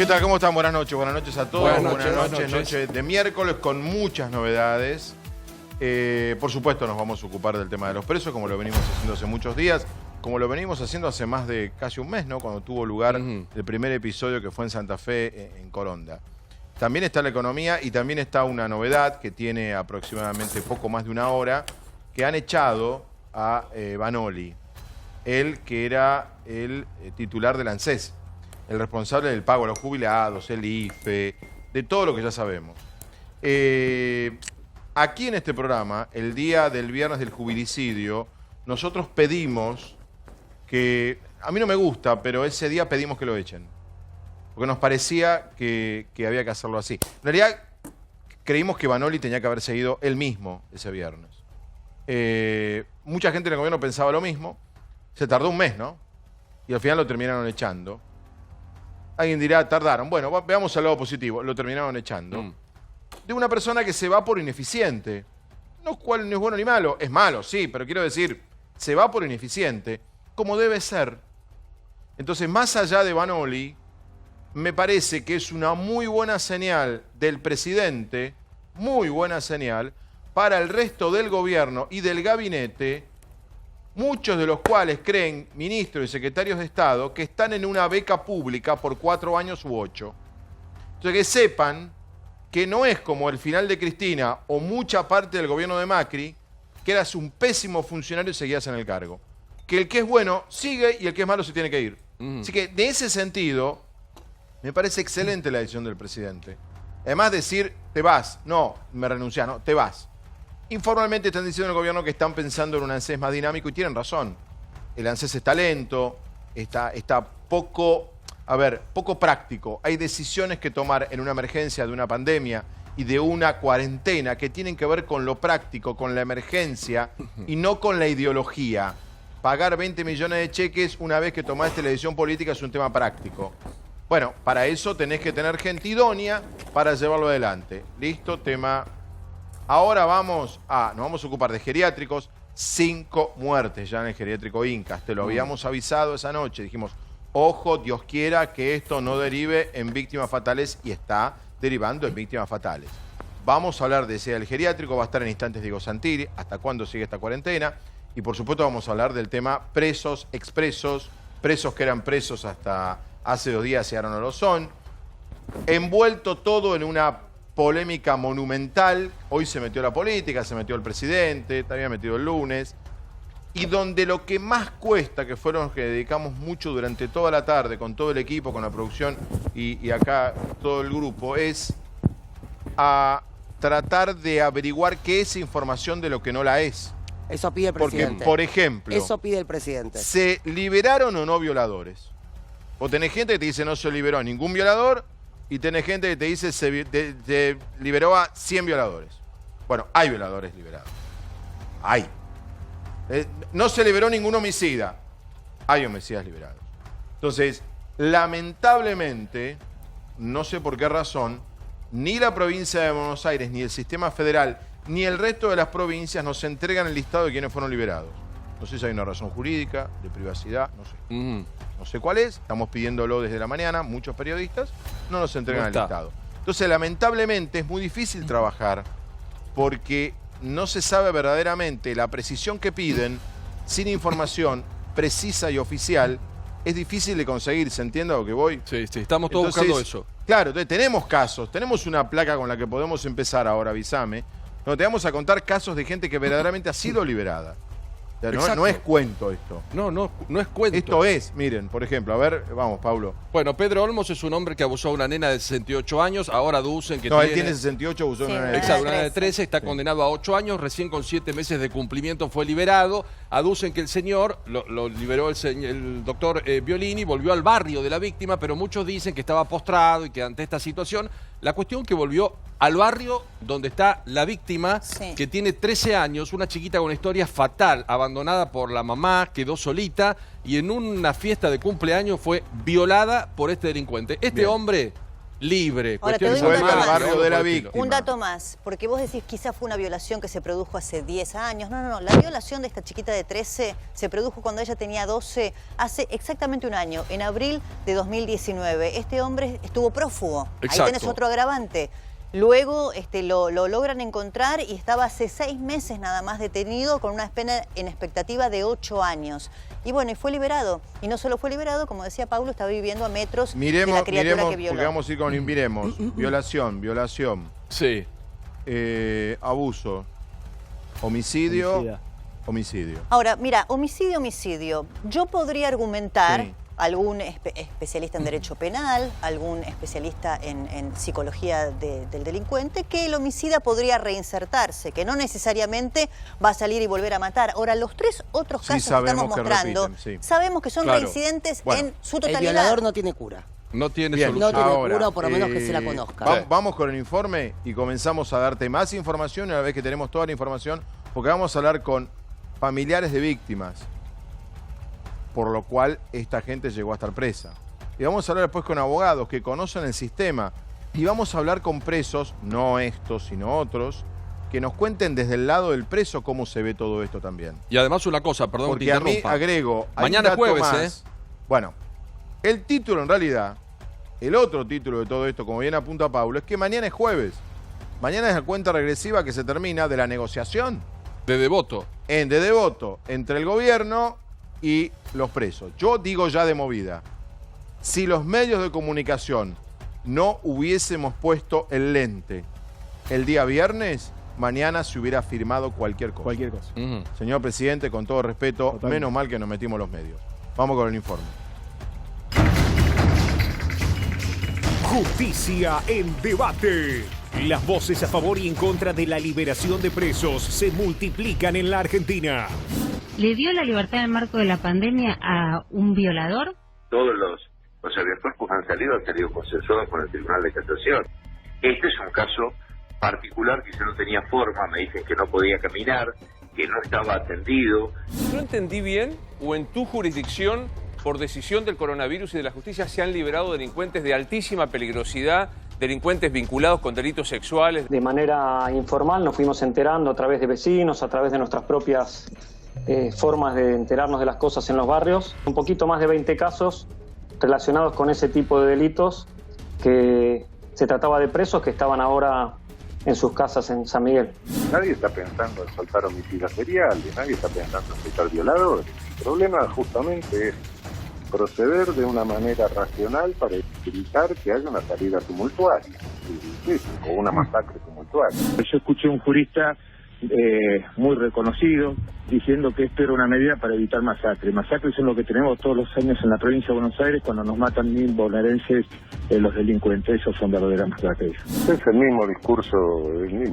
¿qué tal? ¿Cómo están? Buenas noches a todos. Buenas noches. Noche de miércoles con muchas novedades. Por supuesto nos vamos a ocupar del tema de los presos, como lo venimos haciendo hace muchos días, como lo venimos haciendo hace más de casi un mes, ¿no? Cuando tuvo lugar el primer episodio que fue en Santa Fe, en Coronda. También está la economía y también está una novedad que tiene aproximadamente poco más de una hora, que han echado a Vanoli, él que era el titular del ANSES, el responsable del pago a los jubilados, el IFE, de todo lo que ya sabemos. Aquí en este programa, el día del viernes del jubilicidio, nosotros pedimos que, a mí no me gusta, pero ese día pedimos que lo echen. Porque nos parecía que había que hacerlo así. En realidad, creímos que Vanoli tenía que haber seguido él mismo ese viernes. Mucha gente en el gobierno pensaba lo mismo. Se tardó un mes, ¿no? Y al final lo terminaron echando. Alguien dirá, tardaron. Bueno, veamos el lado positivo. Lo terminaron echando. De una persona que se va por ineficiente. No es bueno ni malo. Es malo, sí, pero quiero decir, se va por ineficiente, como debe ser. Entonces, más allá de Vanoli, me parece que es una muy buena señal del presidente, muy buena señal, para el resto del gobierno y del gabinete, muchos de los cuales creen, ministros y secretarios de Estado, que están en una beca pública por 4 años u 8. Entonces, que sepan que no es como el final de Cristina o mucha parte del gobierno de Macri, que eras un pésimo funcionario y seguías en el cargo. Que el que es bueno sigue y el que es malo se tiene que ir. Así que, de ese sentido, me parece excelente la decisión del presidente. Además, decir, te vas. No, me renuncia, no, te vas. Informalmente están diciendo en el gobierno que están pensando en un ANSES más dinámico y tienen razón. El ANSES está lento, está poco práctico. Hay decisiones que tomar en una emergencia de una pandemia y de una cuarentena que tienen que ver con lo práctico, con la emergencia y no con la ideología. Pagar 20 millones de cheques una vez que tomaste la decisión política es un tema práctico. Bueno, para eso tenés que tener gente idónea para llevarlo adelante. Listo, tema. Ahora nos vamos a ocupar de geriátricos. 5 muertes ya en el geriátrico Incas. Te lo habíamos avisado esa noche. Dijimos, ojo, Dios quiera que esto no derive en víctimas fatales, y está derivando en víctimas fatales. Vamos a hablar de ese del geriátrico, va a estar en instantes Diego Santilli, hasta cuándo sigue esta cuarentena. Y por supuesto vamos a hablar del tema presos, expresos, presos que eran presos hasta hace 2 días y ahora no lo son. Envuelto todo en una polémica monumental. Hoy se metió la política, se metió el presidente, también metido el lunes. Y donde lo que más cuesta, que fueron los que dedicamos mucho durante toda la tarde, con todo el equipo, con la producción y acá todo el grupo, es a tratar de averiguar qué es información de lo que no la es. Eso pide el presidente. Porque, por ejemplo, eso pide el presidente. ¿Se liberaron o no violadores? O tenés gente que te dice no se liberó a ningún violador, y tenés gente que te dice se liberó a 100 violadores. Bueno, hay violadores liberados. Hay. No se liberó ningún homicida. Hay homicidas liberados. Entonces, lamentablemente, no sé por qué razón, ni la provincia de Buenos Aires, ni el sistema federal, ni el resto de las provincias nos entregan el listado de quienes fueron liberados. No sé si hay una razón jurídica, de privacidad, no sé. No sé cuál es, estamos pidiéndolo desde la mañana, muchos periodistas, no nos entregan el listado. Entonces, lamentablemente, es muy difícil trabajar porque no se sabe verdaderamente la precisión que piden. Sin información precisa y oficial, es difícil de conseguir, ¿se entiende a lo que voy? Sí, estamos todos buscando eso. Claro, entonces tenemos casos, tenemos una placa con la que podemos empezar ahora, avísame, donde te vamos a contar casos de gente que verdaderamente ha sido liberada. O sea, no es cuento esto. No es cuento. Esto es, miren, por ejemplo, a ver, vamos, Pablo. Bueno, Pedro Olmos es un hombre que abusó a una nena de 68 años, ahora aducen que él tiene 68, abusó a una nena de 13. Exacto, una nena de 13, está condenado a 8 años, recién con 7 meses de cumplimiento fue liberado. Aducen que el señor, lo liberó el doctor Violini, volvió al barrio de la víctima, pero muchos dicen que estaba postrado y que ante esta situación, la cuestión que volvió al barrio donde está la víctima, que tiene 13 años, una chiquita con una historia fatal, abandonada por la mamá, quedó solita y en una fiesta de cumpleaños fue violada por este delincuente. Este hombre libre. Ahora, te cuestiones doy un Vuelve dato al más. barrio de la Por el estilo. víctima. Un dato más, porque vos decís quizás fue una violación que se produjo hace 10 años. No. La violación de esta chiquita de 13 se produjo cuando ella tenía 12, hace exactamente un año, en abril de 2019. Este hombre estuvo prófugo. Exacto. Ahí tenés otro agravante. Luego lo logran encontrar y estaba hace 6 meses nada más detenido con una pena en expectativa de 8 años. Y bueno, y fue liberado. Y no solo fue liberado, como decía Paulo, estaba viviendo a metros de la criatura que violó. Porque vamos a ir con miremos. Violación, Sí. abuso, homicidio. Ahora, mira, homicidio. Yo podría argumentar, Sí. algún especialista en derecho penal, algún especialista en psicología del delincuente, que el homicida podría reinsertarse, que no necesariamente va a salir y volver a matar. Ahora, los 3 otros Sí, casos que sabemos estamos que mostrando, repiten, sí. sabemos que son Claro. reincidentes Bueno. en su El totalidad. violador no tiene cura. No tiene Bien. solución. No tiene Ahora, cura, o por lo menos que se la conozca. Vamos con el informe y comenzamos a darte más información una vez que tenemos toda la información, porque vamos a hablar con familiares de víctimas, por lo cual esta gente llegó a estar presa. Y vamos a hablar después con abogados que conocen el sistema y vamos a hablar con presos, no estos, sino otros, que nos cuenten desde el lado del preso cómo se ve todo esto también. Y además una cosa, perdón que te Porque a mí interrumpa. agrego, hay Mañana un dato jueves, más. Bueno, el título en realidad, el otro título de todo esto, como bien apunta Paulo, es que mañana es jueves. Mañana es la cuenta regresiva que se termina de la negociación De Devoto. de Devoto entre el gobierno y los presos. Yo digo ya de movida, si los medios de comunicación no hubiésemos puesto el lente el día viernes, mañana se hubiera firmado cualquier cosa. Cualquier cosa. Ujú. Señor presidente, con todo respeto, Totalmente. menos mal que nos metimos los medios. Vamos con el informe. Justicia en debate. Las voces a favor y en contra de la liberación de presos se multiplican en la Argentina. ¿Le dio la libertad en el marco de la pandemia a un violador? Todos los abiertos han salido consensuados con el Tribunal de Casación. Este es un caso particular que yo no tenía forma, me dicen que no podía caminar, que no estaba atendido. No entendí bien, o en tu jurisdicción, por decisión del coronavirus y de la justicia, se han liberado delincuentes de altísima peligrosidad, delincuentes vinculados con delitos sexuales. De manera informal nos fuimos enterando a través de vecinos, a través de nuestras propias formas de enterarnos de las cosas en los barrios. Un poquito más de 20 casos relacionados con ese tipo de delitos, que se trataba de presos que estaban ahora en sus casas en San Miguel. Nadie está pensando en soltar homicidios seriales, nadie está pensando en soltar violadores. El problema justamente es proceder de una manera racional para evitar que haya una salida tumultuaria, o una masacre tumultuaria. Yo escuché a un jurista muy reconocido diciendo que esto era una medida para evitar masacres. Masacres son lo que tenemos todos los años en la provincia de Buenos Aires cuando nos matan 1000 bonaerenses los delincuentes. Esos son verdaderas masacres. Es el mismo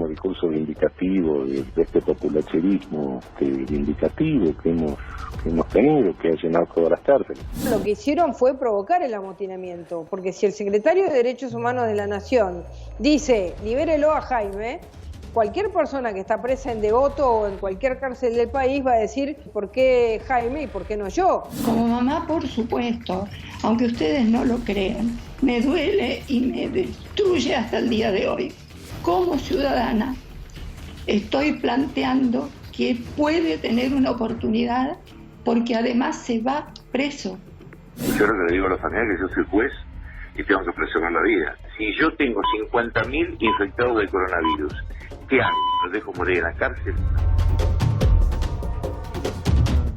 discurso vindicativo de este populacherismo vindicativo que hemos tenido, que ha llenado todas las cárceles. Lo que hicieron fue provocar el amotinamiento, porque si el secretario de Derechos Humanos de la Nación dice, libérelo a Jaime, cualquier persona que está presa en Devoto o en cualquier cárcel del país va a decir, ¿por qué Jaime y por qué no yo? Como mamá, por supuesto, aunque ustedes no lo crean, me duele y me destruye hasta el día de hoy. Como ciudadana, estoy planteando que puede tener una oportunidad porque además se va preso. Yo lo que le digo a los familiares es que yo soy juez y tengo que preservar la vida. Si yo tengo 50.000 infectados de coronavirus, ¿qué hago? ¿Los dejo morir en la cárcel?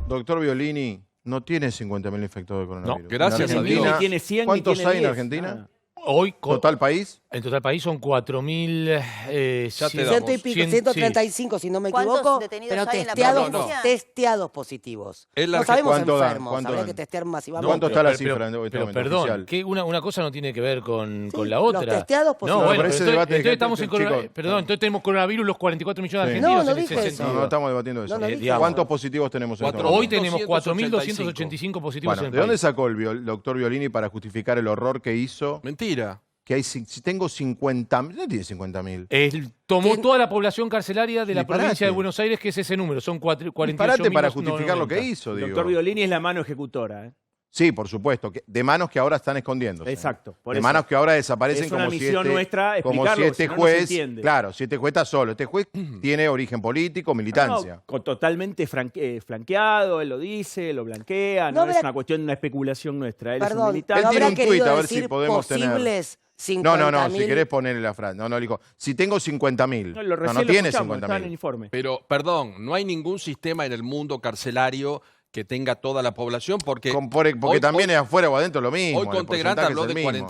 Doctor Violini, no tiene 50.000 infectados de coronavirus. No, gracias En a Dios. Argentina, Ni tiene 100, ni ¿cuántos tiene hay en 10? Argentina? Hoy, ¿Total país? en total país son 4.000... Ya te damos. Ciento y pico, 135 si no me ¿Cuántos equivoco, detenidos pero hay en la testeados, provincia? testeados positivos. Es la No sabemos ¿Cuánto dan? enfermos, ¿Cuánto habría dan? que testear masivamente. ¿Cuánto está la pero- cifra en este pero momento perdón, oficial? que una cosa no tiene que ver con Sí, la otra. los testeados positivos. No, bueno, Por ese entonces, debate de entonces gente, estamos en chicos. perdón, entonces tenemos coronavirus los 44 millones de Sí. argentinos No, no en dije ese eso. No, sentido. no estamos debatiendo eso. No, no dije. ¿Cuántos positivos tenemos en este momento? Hoy tenemos 4.285 4.285 positivos Bueno, en el ¿de dónde país. sacó el doctor Violini para justificar el horror que hizo? Mentira. Que hay, si tengo 50.000, no tiene 50.000. Él tomó toda la población carcelaria de la Disparate. provincia de Buenos Aires, que es ese número, son 48.000. Disparate para justificar lo que hizo, digo. Doctor Violini es la mano ejecutora. Sí, por supuesto. De manos que ahora están escondiéndose. Exacto. por De eso. manos que ahora desaparecen Es una como si misión nuestra como explicarlo, si este si no, no se juez, entiende. claro, si este juez está solo. Este juez tiene origen político, militancia. Totalmente flanqueado, él lo dice, lo blanquea, no, No es habrá- una cuestión de una especulación nuestra. Él es un Perdón, militante. Él ¿no tiene habrá un tuit, querido a ver si decir podemos tener. posibles No, 50.000? si querés ponerle la frase. No, dijo, si tengo 50.000. No, lo No, recién no lo tiene escuchamos, está en el 50.000. informe. Pero, perdón, no hay ningún sistema en el mundo carcelario que tenga toda la población porque... Porque hoy- también hoy- es afuera o adentro lo mismo. Hoy el Contegrante porcentaje habló es el de mismo.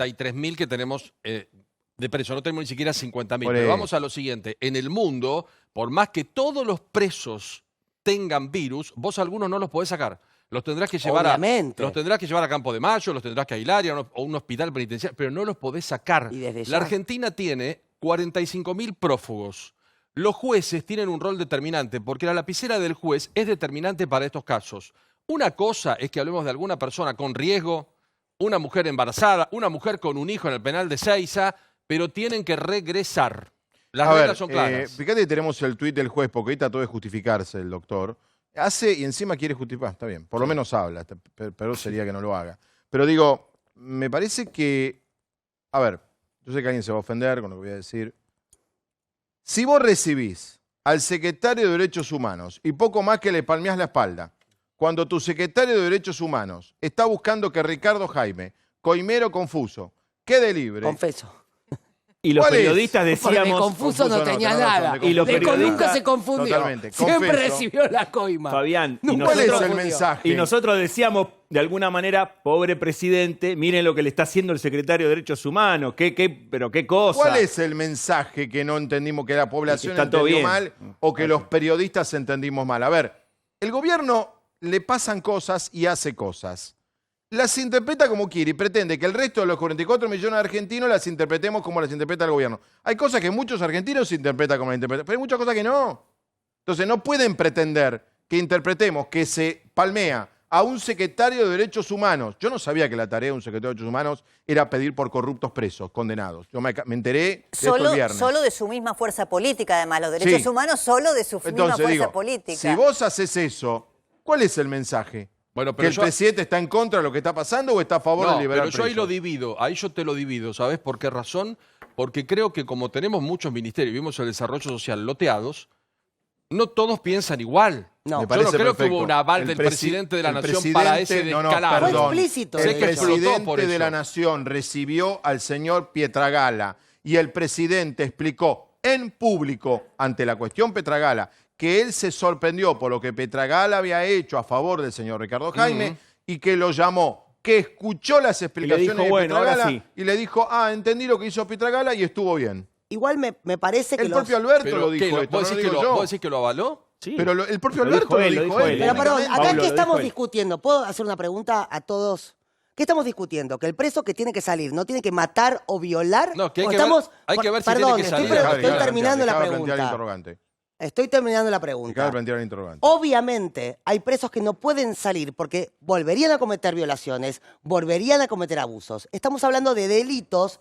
43.000 que tenemos de presos, no tenemos ni siquiera 50.000. Por Pero eso. vamos a lo siguiente, en el mundo, por más que todos los presos tengan virus, vos algunos no los podés sacar. Los tendrás que llevar Obviamente. los tendrás que llevar a Campo de Mayo, los tendrás que aislar o un hospital penitenciario, pero no los podés sacar. Y desde La ya. Argentina tiene 45.000 prófugos. Los jueces tienen un rol determinante porque la lapicera del juez es determinante para estos casos. Una cosa es que hablemos de alguna persona con riesgo, una mujer embarazada, una mujer con un hijo en el penal de Seiza, pero tienen que regresar. Las A ver, reglas son claras. fíjate que tenemos el tuit del juez, porque ahí trató de justificarse el doctor. Hace y encima quiere justificar. Está bien, por lo menos habla, pero sería que no lo haga. Pero digo, me parece que... A ver, yo sé que alguien se va a ofender con lo que voy a decir. Si vos recibís al secretario de Derechos Humanos y poco más que le palmeás la espalda, cuando tu secretario de Derechos Humanos está buscando que Ricardo Jaime, coimero confuso, quede libre... Confeso. Y los ¿Cuál es? periodistas Porque de decíamos... confuso no tenía tenés razón, nada. de Y los De periodistas- nunca se confundió. Totalmente, Siempre confeso. recibió la coima. Fabián, y Nunca ¿Cuál es nosotros, el mensaje? y nosotros decíamos, de alguna manera, pobre presidente, miren lo que le está haciendo el secretario de Derechos Humanos, pero qué cosa. ¿Cuál es el mensaje que no entendimos, que la población Está todo entendió bien. mal o que los periodistas entendimos mal? A ver, el gobierno le pasan cosas y hace cosas. Las interpreta como quiere y pretende que el resto de los 44 millones de argentinos las interpretemos como las interpreta el gobierno. Hay cosas que muchos argentinos interpretan como las interpretan, pero hay muchas cosas que no. Entonces no pueden pretender que interpretemos que se palmea a un secretario de Derechos Humanos. Yo no sabía que la tarea de un secretario de Derechos Humanos era pedir por corruptos presos, condenados. Yo me enteré de esto el viernes. Solo de su misma fuerza política, además. Los derechos Sí. humanos solo de su misma Entonces fuerza digo, política. si vos haces eso, ¿cuál es el mensaje? Bueno, ¿Que el presidente está en contra de lo que está pasando o está a favor de No, liberar pero yo ahí presos? lo divido, ahí yo te lo divido, ¿sabes por qué razón? Porque creo que como tenemos muchos ministerios, vimos el desarrollo social loteados, no todos piensan igual. No. Me Yo parece no creo que perfecto. hubo un aval El del presi- presidente de la el nación presidente- para ese no, no, descalabro. perdón. Fue explícito. Sé El que explotó presidente por de eso. la nación recibió al señor Pietragala y el presidente explicó en público ante la cuestión Pietragala que él se sorprendió por lo que Pietragala había hecho a favor del señor Ricardo Jaime y que lo llamó, que escuchó las explicaciones dijo, de bueno, ahora Pietragala sí. y le dijo, entendí lo que hizo Pietragala y estuvo bien. Igual me parece que El propio los... Alberto Pero, lo ¿qué, dijo esto, ¿vos no lo decís digo que yo. ¿Vos decís que lo avaló? Sí. Pero el propio Lo Alberto dijo él, lo lo dijo dijo él. él. Pero perdón, públicamente. acá Pablo, que lo estamos dijo él. discutiendo, ¿puedo hacer una pregunta a todos? ¿Qué estamos discutiendo? ¿Que el preso que tiene que salir no tiene que matar o violar? No, que hay ¿O que estamos... ver- hay que ver si Perdón, tiene que salir. estoy terminando la Dejaba plantear el pregunta. interrogante. Estoy terminando la Dejaba pregunta. plantear el interrogante. Obviamente hay presos que no pueden salir porque volverían a cometer violaciones, volverían a cometer abusos. Estamos hablando de delitos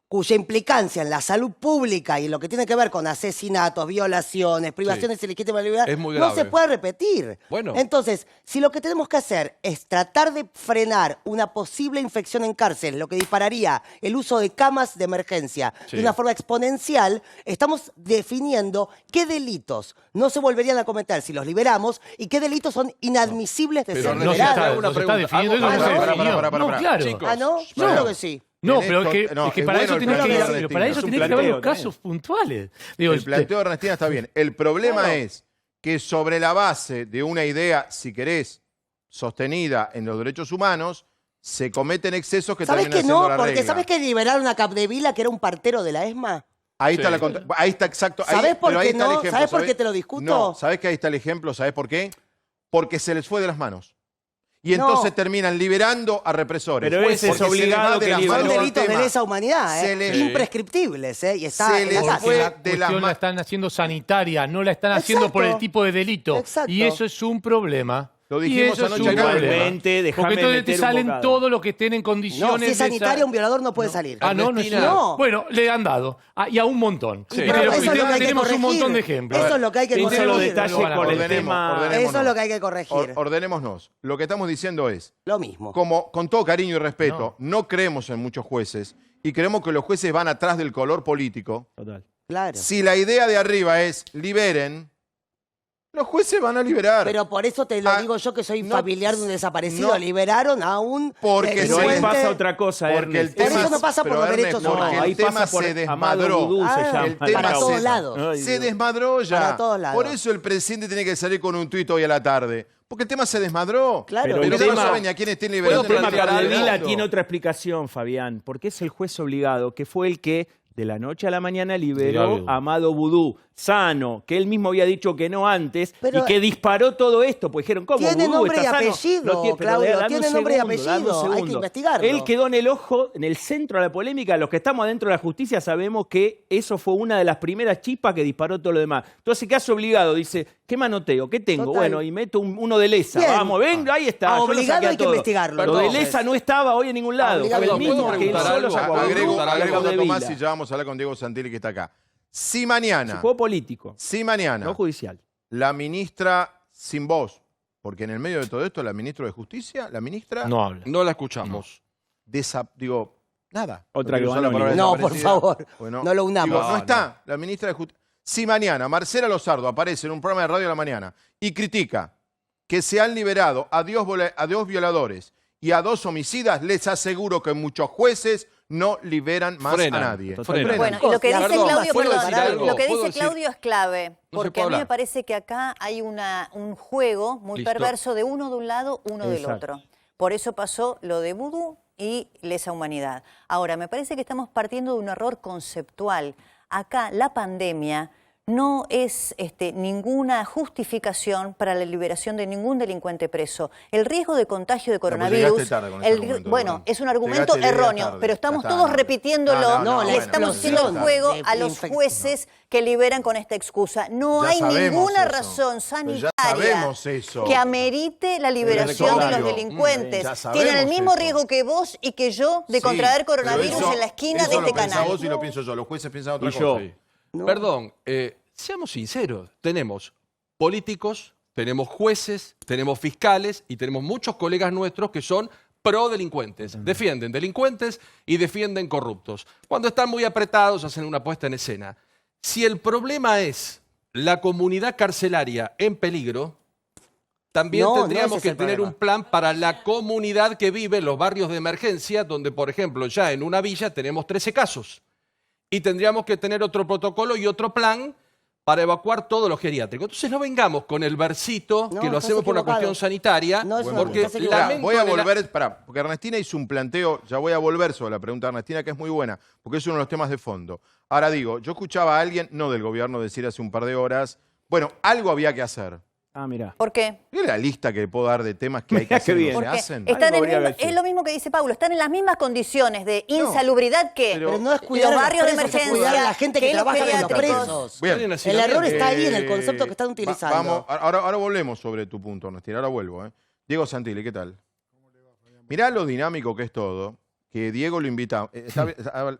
cuya implicancia en la salud pública y en lo que tiene que ver con asesinatos, violaciones, privaciones ilegítimas de libertad Es muy no grave. se puede repetir. Bueno. Entonces, si lo que tenemos que hacer es tratar de frenar una posible infección en cárcel, lo que dispararía el uso de camas de emergencia Sí. de una forma exponencial, estamos definiendo qué delitos no se volverían a cometer si los liberamos y qué delitos son inadmisibles de Pero ser no No se liberados. está, hago una no se está pregunta. definiendo, Hago- eso no se Pará, definió. pará, pará, No, pará. claro. Chicos, Ah, ¿no? Yo Bueno. creo que sí. No, En pero esto- es que, no, es que es para bueno eso el tenés que, planteo de pero para Ernestina. eso Es un tenés que ver los planteo casos puntuales. Digo, El planteo de Ernestina está bien. El problema es que sobre la base de una idea, si querés, sostenida en los derechos humanos, se cometen excesos que ¿Sabes terminan que siendo no? la Porque regla. ¿sabes que liberaron a Capdevila, que era un partero de la ESMA? Ahí está Sí. ahí está exacto. Ahí- ¿Sabés por pero ahí qué está el no? ejemplo, ¿Sabés por qué te lo discuto? No, ¿sabés que ahí está el ejemplo? ¿Sabés por qué? Porque se les fue de las manos. Y No. entonces terminan liberando a represores. Pero ese es Porque se les obligado va de que las liberó. Son manos el delitos de tema. lesa humanidad, Se les- imprescriptibles, y está Se en les la fue cárcel. la de las cuestión la manos. están haciendo sanitaria, no la están haciendo por el Exacto. tipo de delito. Exacto. Y eso es un problema. Lo Y dijimos eso es anoche un acá. problema. Igualmente, déjame Porque entonces te meter un salen bocado. todo lo que estén en No, condiciones si es de sanitario, esa- un violador no puede salir. Ah, no, no es Ernestina. No. Bueno, le han dado. Y a un montón. Sí. Y Pero tenemos- eso es lo que hay que tenemos un corregir. montón de ejemplos. Eso es lo que hay que Un solo corregir. detalle No van a con el corregir. tema. Eso es lo que hay que corregir. Ordenémonos. Lo que estamos diciendo es, Lo mismo. como con todo cariño y respeto, no creemos en muchos jueces y creemos que los jueces van atrás del color político. Total. Claro. Si la idea de arriba es liberen, los jueces van a liberar. Pero por eso te lo Ah, digo yo que soy no, familiar de un desaparecido. no. Liberaron a un Porque Pero ahí delincuente. pasa otra cosa, Porque el Ernest. Por tema eso no pasa por pero los Ernest, derechos porque humanos. el ahí tema pasa por se Amado desmadró. Vudú, se llama. El tema para todos se- lados. Ay, Se Dios. desmadró ya. Para todos lados. Por eso el presidente tiene que salir con un tuit hoy a la tarde. Porque el tema se desmadró. Claro. Pero Pero el no tema- saben ni a quién estén El liberando. tema ni a quién estén Capdevila liberando. tiene otra explicación, Fabián, porque es el juez obligado que fue el que de la noche a la mañana liberó Claro. a Amado Vudú, sano, que él mismo había dicho que no antes, Pero- y que disparó todo esto, pues dijeron, ¿cómo Tiene Vudú nombre está y sano? apellido, No tiene- pero Claudio, dame un tiene nombre y segundo, dame un apellido, hay que segundo. investigarlo. Él quedó en el ojo, en el centro de la polémica. Los que estamos adentro de la justicia sabemos que eso fue una de las primeras chispas que disparó todo lo demás. Entonces, ¿qué hace obligado? Dice, ¿qué manoteo? ¿Qué tengo? Total. Bueno, y meto uno de lesa. Bien. Vamos, venga, ahí está. A yo lo obligado saqué a hay que todo. investigarlo, Lo de entonces. lesa no estaba hoy en ningún lado. Obligado. Fue el Perdón, mismo ¿puedo que él preguntar solo algo? sacó a Vudú, Agrego a un dato Capdevila. más y ya vamos a hablar con Diego Santilli que está acá. Si mañana, Juego político, si mañana, no judicial. la ministra sin voz, porque en el medio de todo esto, la ministra de Justicia, la ministra, No habla. No la escuchamos. digo, nada. Otra quiero que usar van a la palabra No, por desaparecida. favor. Bueno, No lo unamos. digo, no No, está la ministra de Justicia. Si mañana Marcela Lozardo aparece en un programa de radio de la mañana y critica que se han liberado a dos violadores y a 2 homicidas, les aseguro que muchos jueces no liberan más Frenan, a nadie. frenan. Frenan. Bueno, y lo que dice Perdón, Claudio, ¿puedo perdón, decir algo? lo que ¿Puedo dice decir? Claudio es clave, No se porque puede a mí me hablar. parece que acá hay un juego muy Listo. perverso de uno de un lado, uno del Exacto. otro. Por eso pasó lo de Vudú y lesa humanidad. Ahora, me parece que estamos partiendo de un error conceptual. Acá la pandemia no es ninguna justificación para la liberación de ningún delincuente preso. El riesgo de contagio de pues coronavirus, llegaste tarde con ese argumento, bueno, Bruno. es un argumento Llegaste erróneo, tarde, pero estamos ya está, todos no. repitiéndolo, No, le bueno, estamos bueno, haciendo el sí, juego de a los infección. jueces que liberan con esta excusa. No Ya hay sabemos ninguna eso. razón Pero ya sanitaria sabemos eso. que amerite la liberación de los Claudio, delincuentes. ya sabemos Tienen el mismo eso. riesgo que vos y que yo de Sí, contraer pero coronavirus eso- en la esquina de eso este lo pensás canal. vos y lo pienso yo. Los jueces piensan otra Y cosa. yo. Sí. Perdón, seamos sinceros. Tenemos políticos, tenemos jueces, tenemos fiscales y tenemos muchos colegas nuestros que son pro delincuentes. Defienden delincuentes y defienden corruptos. Cuando están muy apretados hacen una puesta en escena. Si el problema es la comunidad carcelaria en peligro, también No, no tendríamos ese es que el tener problema. un plan para la comunidad que vive en los barrios de emergencia, donde, por ejemplo, ya en una villa tenemos 13 casos. Y tendríamos que tener otro protocolo y otro plan para evacuar todos los geriátricos. Entonces no vengamos con el versito No, que lo estás hacemos por una equivocado. cuestión sanitaria, No, es una- porque estás equivocado. lamento Voy a de la- volver, porque Ernestina hizo un planteo, ya voy a volver sobre la pregunta de Ernestina, que es muy buena, porque es uno de los temas de fondo. Ahora digo, yo escuchaba a alguien, no del gobierno, decir hace un par de horas, bueno, algo había que hacer. Ah, mira. ¿Por qué? ¿Qué la lista que puedo dar de temas que hay que Mirá hacer qué y bien. no se Porque hacen? están en Algo habría el mismo- que hacer. es lo mismo que dice Pablo, están en las mismas condiciones de insalubridad que Pero no es cuidar los a los barrios de presos, es emergencia, cuidar a la gente que los trabaja con los geriátricos. presos. Bien. Tienen El hacinamiento. error está ahí en el concepto que están Va- utilizando. Vamos, ahora volvemos sobre tu punto, Ernestina, ahora vuelvo. Diego Santilli, ¿qué tal? Mirá lo dinámico que es todo, que Diego lo invita.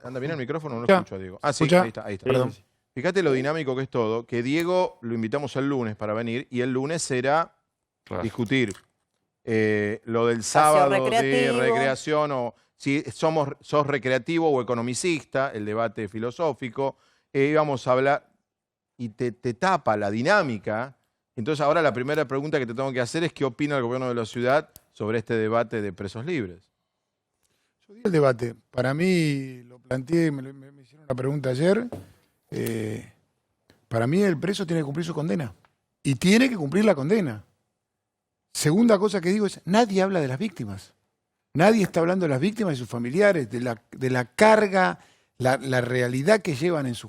¿Anda bien el micrófono? No lo Ya. escucho a Diego. Ah, sí, ¿Escucha? ahí está. Perdón. Fíjate lo dinámico que es todo, que Diego lo invitamos el lunes para venir y el lunes era discutir lo del sábado de recreativo. recreación o si sos recreativo o economicista, el debate filosófico. Íbamos a hablar y te tapa la dinámica. Entonces ahora la primera pregunta que te tengo que hacer es ¿qué opina el gobierno de la ciudad sobre este debate de presos libres? Yo di el debate. Para mí, lo planteé, me hicieron una pregunta ayer. Para mí el preso tiene que cumplir su condena. Y tiene que cumplir la condena. Segunda cosa que digo es, nadie habla de las víctimas. Nadie está hablando de las víctimas y sus familiares, de la carga, la realidad que llevan en su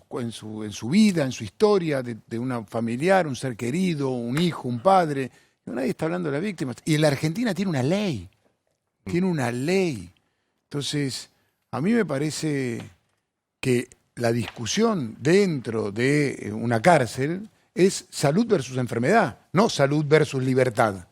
vida, en su historia, de un familiar, un ser querido, un hijo, un padre. Nadie está hablando de las víctimas. Y la Argentina tiene una ley. Tiene una ley. Entonces, a mí me parece que la discusión dentro de una cárcel es salud versus enfermedad, no salud versus libertad.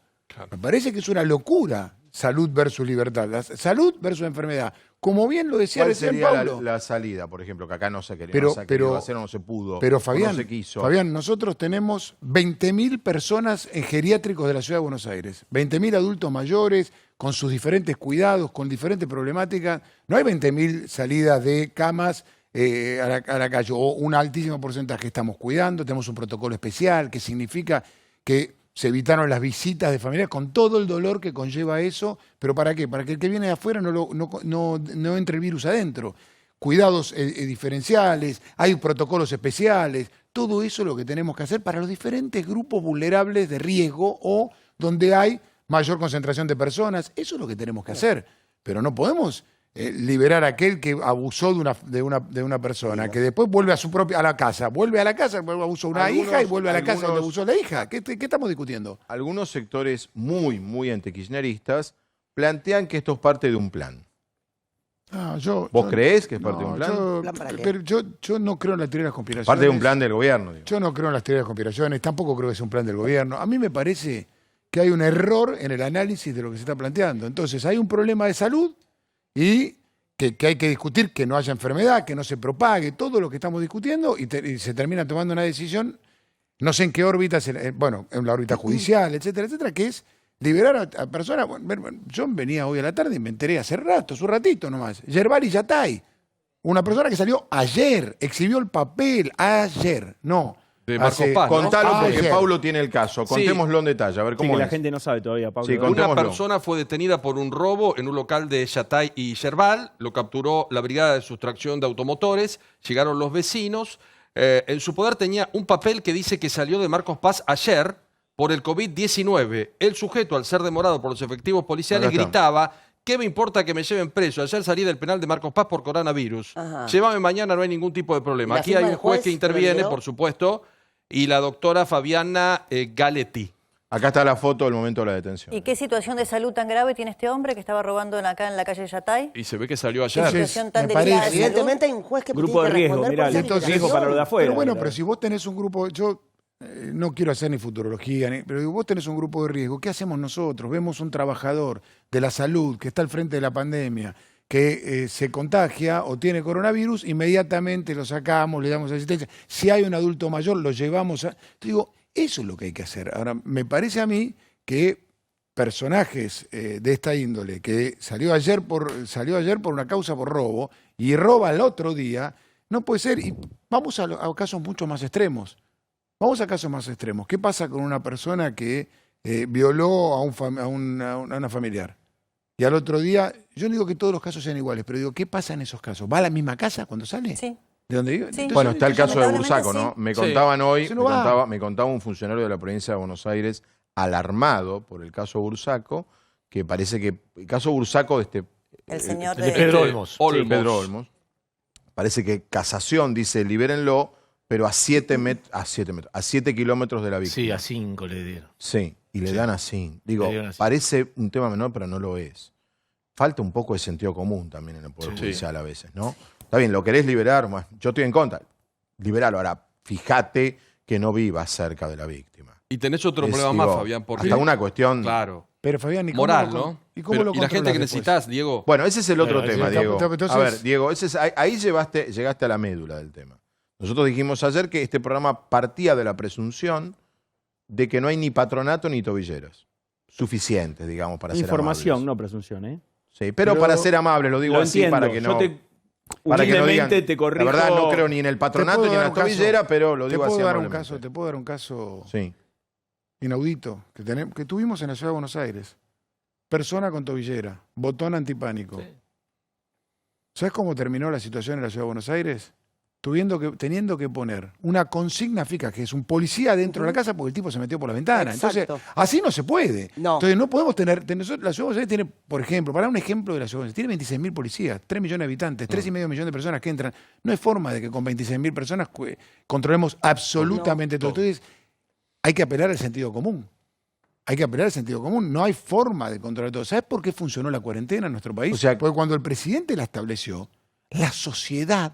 Me parece que es una locura salud versus libertad, salud versus enfermedad. Como bien lo decía ¿Cuál recién sería Pablo. la salida, por ejemplo, que acá no se quería Pero, hacer o no se pudo, pero o Fabián, no se quiso? Fabián, nosotros tenemos 20.000 personas en geriátricos de la Ciudad de Buenos Aires. 20.000 adultos mayores, con sus diferentes cuidados, con diferentes problemáticas. No hay 20.000 salidas de camas a la calle, o un altísimo porcentaje estamos cuidando, tenemos un protocolo especial que significa que se evitaron las visitas de familiares con todo el dolor que conlleva eso, pero ¿para qué? Para que el que viene de afuera no entre el virus adentro. Cuidados diferenciales, hay protocolos especiales, todo eso es lo que tenemos que hacer para los diferentes grupos vulnerables de riesgo o donde hay mayor concentración de personas, eso es lo que tenemos que hacer, pero no podemos liberar a aquel que abusó de una persona, que después vuelve a la casa, vuelve abusó de una hija y vuelve a la casa donde abusó la hija. ¿Qué estamos discutiendo? Algunos sectores muy antikirchneristas plantean que esto es parte de un plan. ¿Vos creés que es parte de un plan? Yo no creo en la teoría de las conspiraciones. Parte de un plan del gobierno. Digo. Yo no creo en las teorías de las conspiraciones, tampoco creo que sea un plan del gobierno. A mí me parece que hay un error en el análisis de lo que se está planteando. Entonces, hay un problema de salud y que hay que discutir que no haya enfermedad, que no se propague, todo lo que estamos discutiendo y se termina tomando una decisión, no sé en qué órbita, en la órbita judicial, etcétera, etcétera, que es liberar a personas. Yo venía hoy a la tarde y me enteré hace rato, un ratito nomás, Yerbal y Yatay, una persona que salió ayer, exhibió el papel ayer, no. De Marcos Paz, ¿no? Contalo porque Paulo tiene el caso. Contémoslo en detalle, a ver cómo Sí, que es. la gente no sabe todavía, Pablo. Sí, Una contémoslo. persona fue detenida por un robo en un local de Yatay y Yerbal. Lo capturó la Brigada de Sustracción de Automotores. Llegaron los vecinos. En su poder tenía un papel que dice que salió de Marcos Paz ayer por el COVID-19. El sujeto, al ser demorado por los efectivos policiales, Acá está. gritaba: ¿qué me importa que me lleven preso? Ayer salí del penal de Marcos Paz por coronavirus. Ajá. Llévame mañana, no hay ningún tipo de problema. ¿Y la Aquí firma hay del un juez juez que lo interviene, liberó? por supuesto, y la doctora Fabiana Galetti. Acá está la foto del momento de la detención. ¿Y qué situación de salud tan grave tiene este hombre que estaba robando acá en la calle Yatay? Y se ve que salió ¿Qué ayer. situación tan me delicada parece- de salud? Evidentemente hay un juez que Grupo tiene de que riesgo, responder mirá, por esa entonces, liberación. riesgo para lo de afuera. Pero bueno, pero si vos tenés un grupo, yo no quiero hacer ni futurología, pero si vos tenés un grupo de riesgo, ¿qué hacemos nosotros? Vemos un trabajador de la salud que está al frente de la pandemia, que se contagia o tiene coronavirus, inmediatamente lo sacamos, le damos asistencia. Si hay un adulto mayor, lo llevamos a... Te digo, eso es lo que hay que hacer. Ahora, me parece a mí que personajes de esta índole, que salió ayer por una causa por robo y roba al otro día, no puede ser. Y vamos a casos mucho más extremos. Vamos a casos más extremos. ¿Qué pasa con una persona que violó a una familiar? Y al otro día, yo no digo que todos los casos sean iguales, pero digo, ¿qué pasa en esos casos? ¿Va a la misma casa cuando sale? Sí. ¿De dónde vive? Sí. Entonces, Bueno, está el caso de lamentablemente Bursaco, ¿no? sí. Me Sí. contaban hoy, Se no va. me contaba un funcionario de la provincia de Buenos Aires, alarmado por el caso Bursaco, que parece que el caso Bursaco El señor de Pedro Olmos. de Pedro Olmos, parece que casación dice libérenlo, pero a 7 kilómetros de la víctima. Sí, a 5 le dieron. Sí, y le dan así. Digo, Le dieron así. parece un tema menor, pero no lo es. Falta un poco de sentido común también en el Poder Sí. Judicial a veces, ¿no? Está bien, lo querés liberar, bueno, yo estoy en contra. Liberalo. Ahora, fíjate que no vivas cerca de la víctima. Y tenés otro Es, problema digo, más, Fabián, porque... hasta una cuestión... Claro. pero Fabián, ¿y cómo Moral, lo- ¿no? ¿Y cómo Pero- lo y la gente controlás que después? necesitas, Diego. Bueno, ese es el otro Bueno, tema, sí, Diego. entonces- A ver, Diego, ahí llegaste a la médula del tema. Nosotros dijimos ayer que este programa partía de la presunción de que no hay ni patronato ni tobilleras suficientes, digamos, para ser Información, amables. no presunción, ¿eh? Sí, pero para ser amables, lo digo Lo así entiendo. para que no... Yo para que no digan, humildemente te corrijo. la verdad no creo ni en el patronato ¿Te ni en puedo la dar un caso? tobillera, pero lo Te digo así puedo dar un amablemente. caso, te puedo dar un caso Sí. inaudito que tuvimos en la Ciudad de Buenos Aires. Persona con tobillera, botón antipánico. Sí. ¿Sabes cómo terminó la situación en la Ciudad de Buenos Aires? Teniendo que poner una consigna fija, que es un policía dentro de la casa porque el tipo se metió por la ventana. Exacto. Entonces, así no se puede. No. Entonces, no podemos tener... La Ciudad de Buenos Aires tiene, por ejemplo, para dar un ejemplo de la Ciudad de Buenos Aires, tiene 26.000 policías, 3 millones de habitantes, 3,5 millones de personas que entran. No hay forma de que con 26.000 personas controlemos absolutamente todo. Entonces, hay que apelar al sentido común. Hay que apelar al sentido común. No hay forma de controlar todo. ¿Sabes por qué funcionó la cuarentena en nuestro país? O sea, porque cuando el presidente la estableció, la sociedad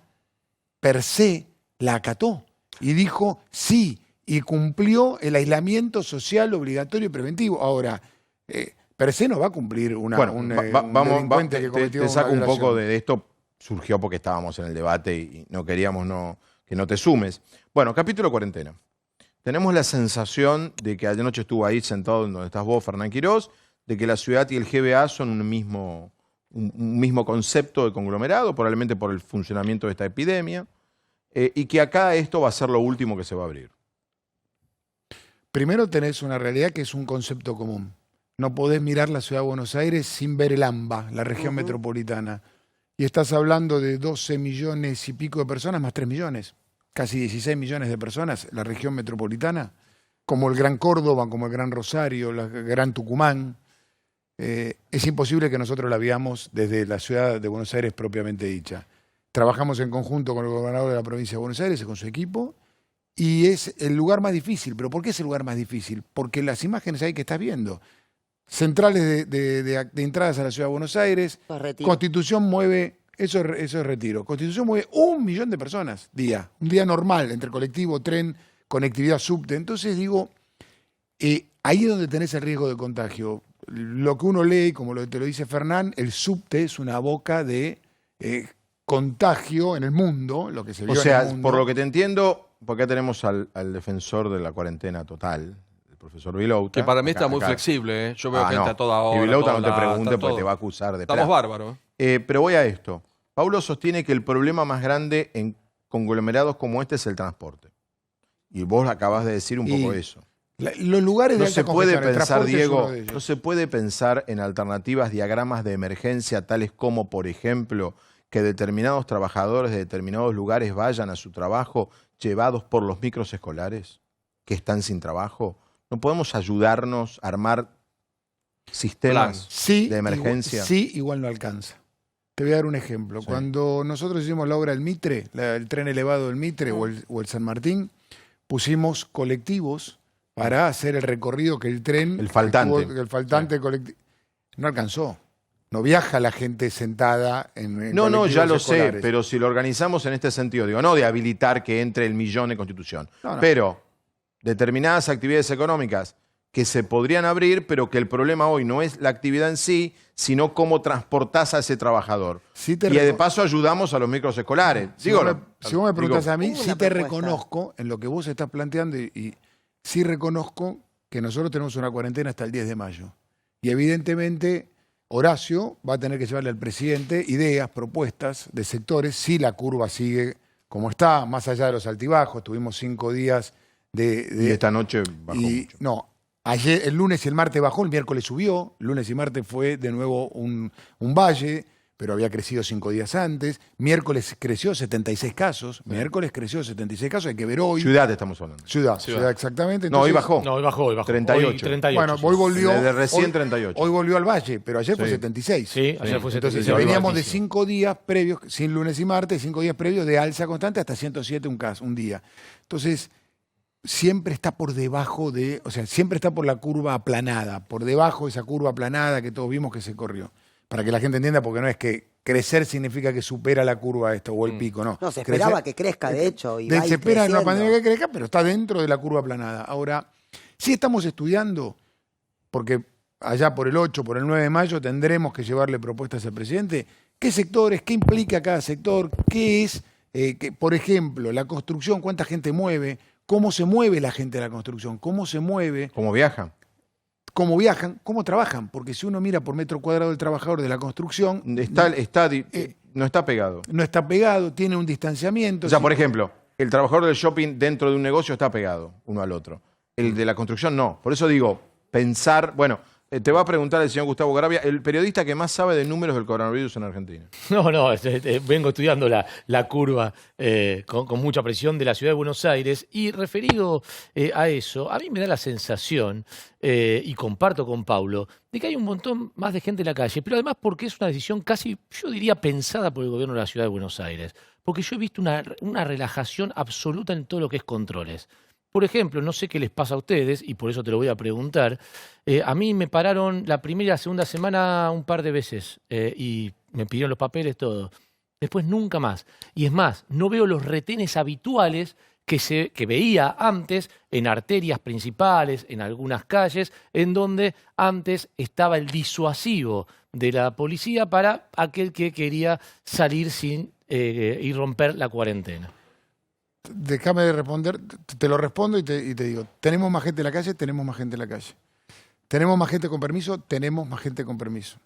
per se la acató y dijo sí, y cumplió el aislamiento social obligatorio y preventivo. Ahora, per se no va a cumplir un vamos, delincuente que cometió te saco una un poco violación. de esto. Surgió porque estábamos en el debate y no queríamos que no te sumes. Bueno, capítulo cuarentena. Tenemos la sensación de que anoche estuvo ahí sentado donde estás vos, Fernán Quirós, de que la ciudad y el GBA son un mismo concepto de conglomerado, probablemente por el funcionamiento de esta epidemia, y que acá esto va a ser lo último que se va a abrir. Primero tenés una realidad que es un concepto común. No podés mirar la ciudad de Buenos Aires sin ver el AMBA, la región metropolitana. Y estás hablando de 12 millones y pico de personas, más 3 millones. Casi 16 millones de personas, la región metropolitana, como el Gran Córdoba, como el Gran Rosario, el Gran Tucumán. Es imposible que nosotros la veamos desde la ciudad de Buenos Aires propiamente dicha. Trabajamos en conjunto con el gobernador de la provincia de Buenos Aires y con su equipo, y es el lugar más difícil. ¿Pero por qué es el lugar más difícil? Porque las imágenes ahí que estás viendo, centrales de entradas a la ciudad de Buenos Aires, Constitución mueve, eso es Retiro, Constitución mueve 1 millón de personas día, un día normal, entre colectivo, tren, conectividad subte. Entonces digo, ahí es donde tenés el riesgo de contagio. Lo que uno lee, como te lo dice Fernán, el subte es una boca de contagio en el mundo, lo que se vio O sea, en el mundo. por lo que te entiendo, porque acá tenemos al defensor de la cuarentena total, el profesor Vilouta. Que para mí está Acá- muy acá. flexible, ¿eh? Yo veo que no. entra toda hora. Y Vilouta toda no te lata, pregunte porque todo. te va a acusar de Estamos bárbaros. Pero voy a esto. Paulo sostiene que el problema más grande en conglomerados como este es el transporte. Y vos acabas de decir un poco eso. Los lugares de No alta se puede congestión, el pensar, transporte es Diego, uno de ellos. no se puede pensar en alternativas, diagramas de emergencia, tales como, por ejemplo, que determinados trabajadores de determinados lugares vayan a su trabajo llevados por los micros escolares que están sin trabajo. ¿No podemos ayudarnos a armar sistemas de emergencia? Igual no alcanza. Te voy a dar un ejemplo. Cuando nosotros hicimos la obra del Mitre, el tren elevado del Mitre o el San Martín, pusimos colectivos para hacer el recorrido que el tren... El faltante. El faltante colectivo. No alcanzó. No viaja la gente sentada en No, ya colectivos lo sé, escolares. pero si lo organizamos en este sentido, digo, no de habilitar que entre el millón en Constitución, No. pero determinadas actividades económicas que se podrían abrir, pero que el problema hoy no es la actividad en sí, sino cómo transportás a ese trabajador. Y de paso ayudamos a los micros escolares. Si vos me preguntás a mí, sí te reconozco en lo que vos estás planteando y sí reconozco que nosotros tenemos una cuarentena hasta el 10 de mayo. Y evidentemente Horacio va a tener que llevarle al presidente ideas, propuestas de sectores, si la curva sigue como está, más allá de los altibajos. Tuvimos 5 días Y esta noche bajó mucho. No, ayer, el lunes y el martes bajó, el miércoles subió, el lunes y martes fue de nuevo un valle, pero había crecido 5 días antes. Miércoles creció 76 casos, miércoles creció 76 casos, hay que ver hoy. Ciudad estamos hablando. Ciudad, exactamente. No, hoy Entonces, bajó. No, hoy bajó. 38. Hoy 38. Bueno, hoy volvió. Desde recién hoy, 38. Hoy volvió al valle, pero ayer fue 76. Sí, ayer fue 76. Entonces veníamos de 5 días previos, sin lunes y martes, 5 días previos de alza constante hasta 107 un día. Entonces, siempre está por debajo siempre está por la curva aplanada, por debajo de esa curva aplanada que todos vimos que se corrió. Para que la gente entienda, porque no es que crecer significa que supera la curva esto o el pico, no. No, se esperaba que crezca, de hecho. Y va a ir se espera en una creciendo. pandemia que crezca, pero está dentro de la curva aplanada. Ahora, sí estamos estudiando, porque allá por el 8, por el 9 de mayo tendremos que llevarle propuestas al presidente. ¿Qué sectores? ¿Qué implica cada sector? ¿Qué es, por ejemplo, la construcción? ¿Cuánta gente mueve? ¿Cómo se mueve la gente de la construcción? ¿Cómo se mueve? ¿Cómo viajan? ¿Cómo viajan? ¿Cómo trabajan? Porque si uno mira por metro cuadrado del trabajador de la construcción... no está pegado. No está pegado, tiene un distanciamiento. O sea, por ejemplo, el trabajador del shopping dentro de un negocio está pegado uno al otro. El de la construcción no. Por eso digo, pensar... Bueno, te va a preguntar el señor Gustavo Garavia, el periodista que más sabe de números del coronavirus en Argentina. No, vengo estudiando la curva con mucha presión de la ciudad de Buenos Aires y referido a eso, a mí me da la sensación, y comparto con Paulo, de que hay un montón más de gente en la calle, pero además porque es una decisión casi, yo diría, pensada por el gobierno de la ciudad de Buenos Aires, porque yo he visto una relajación absoluta en todo lo que es controles. Por ejemplo, no sé qué les pasa a ustedes, y por eso te lo voy a preguntar. A mí me pararon la primera y la segunda semana un par de veces y me pidieron los papeles, todo. Después nunca más. Y es más, no veo los retenes habituales que veía antes en arterias principales, en algunas calles, en donde antes estaba el disuasivo de la policía para aquel que quería salir sin y romper la cuarentena. Déjame de responder, te lo respondo y te digo, tenemos más gente en la calle, tenemos más gente en la calle. Tenemos más gente con permiso, tenemos más gente con permiso.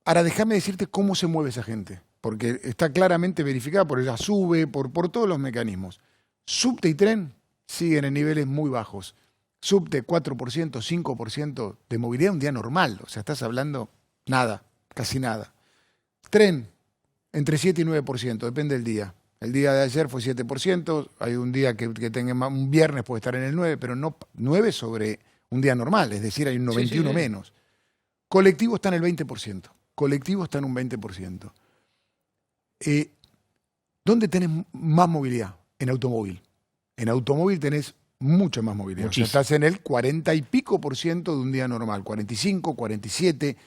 Ahora déjame decirte cómo se mueve esa gente, porque está claramente verificada por ella sube, por todos los mecanismos. Subte y tren siguen en niveles muy bajos. Subte 4%, 5% de movilidad un día normal, o sea, estás hablando nada, casi nada. Tren entre 7 y 9%, depende del día. El día de ayer fue 7%, hay un día que tenga un viernes puede estar en el 9%, pero no 9 sobre un día normal, es decir, hay un 91 menos. Colectivo está en el 20%, colectivo está en un 20%. ¿Dónde tenés más movilidad? En automóvil. En automóvil tenés mucha más movilidad. O sea, estás en el 40 y pico % de un día normal, 45, 47,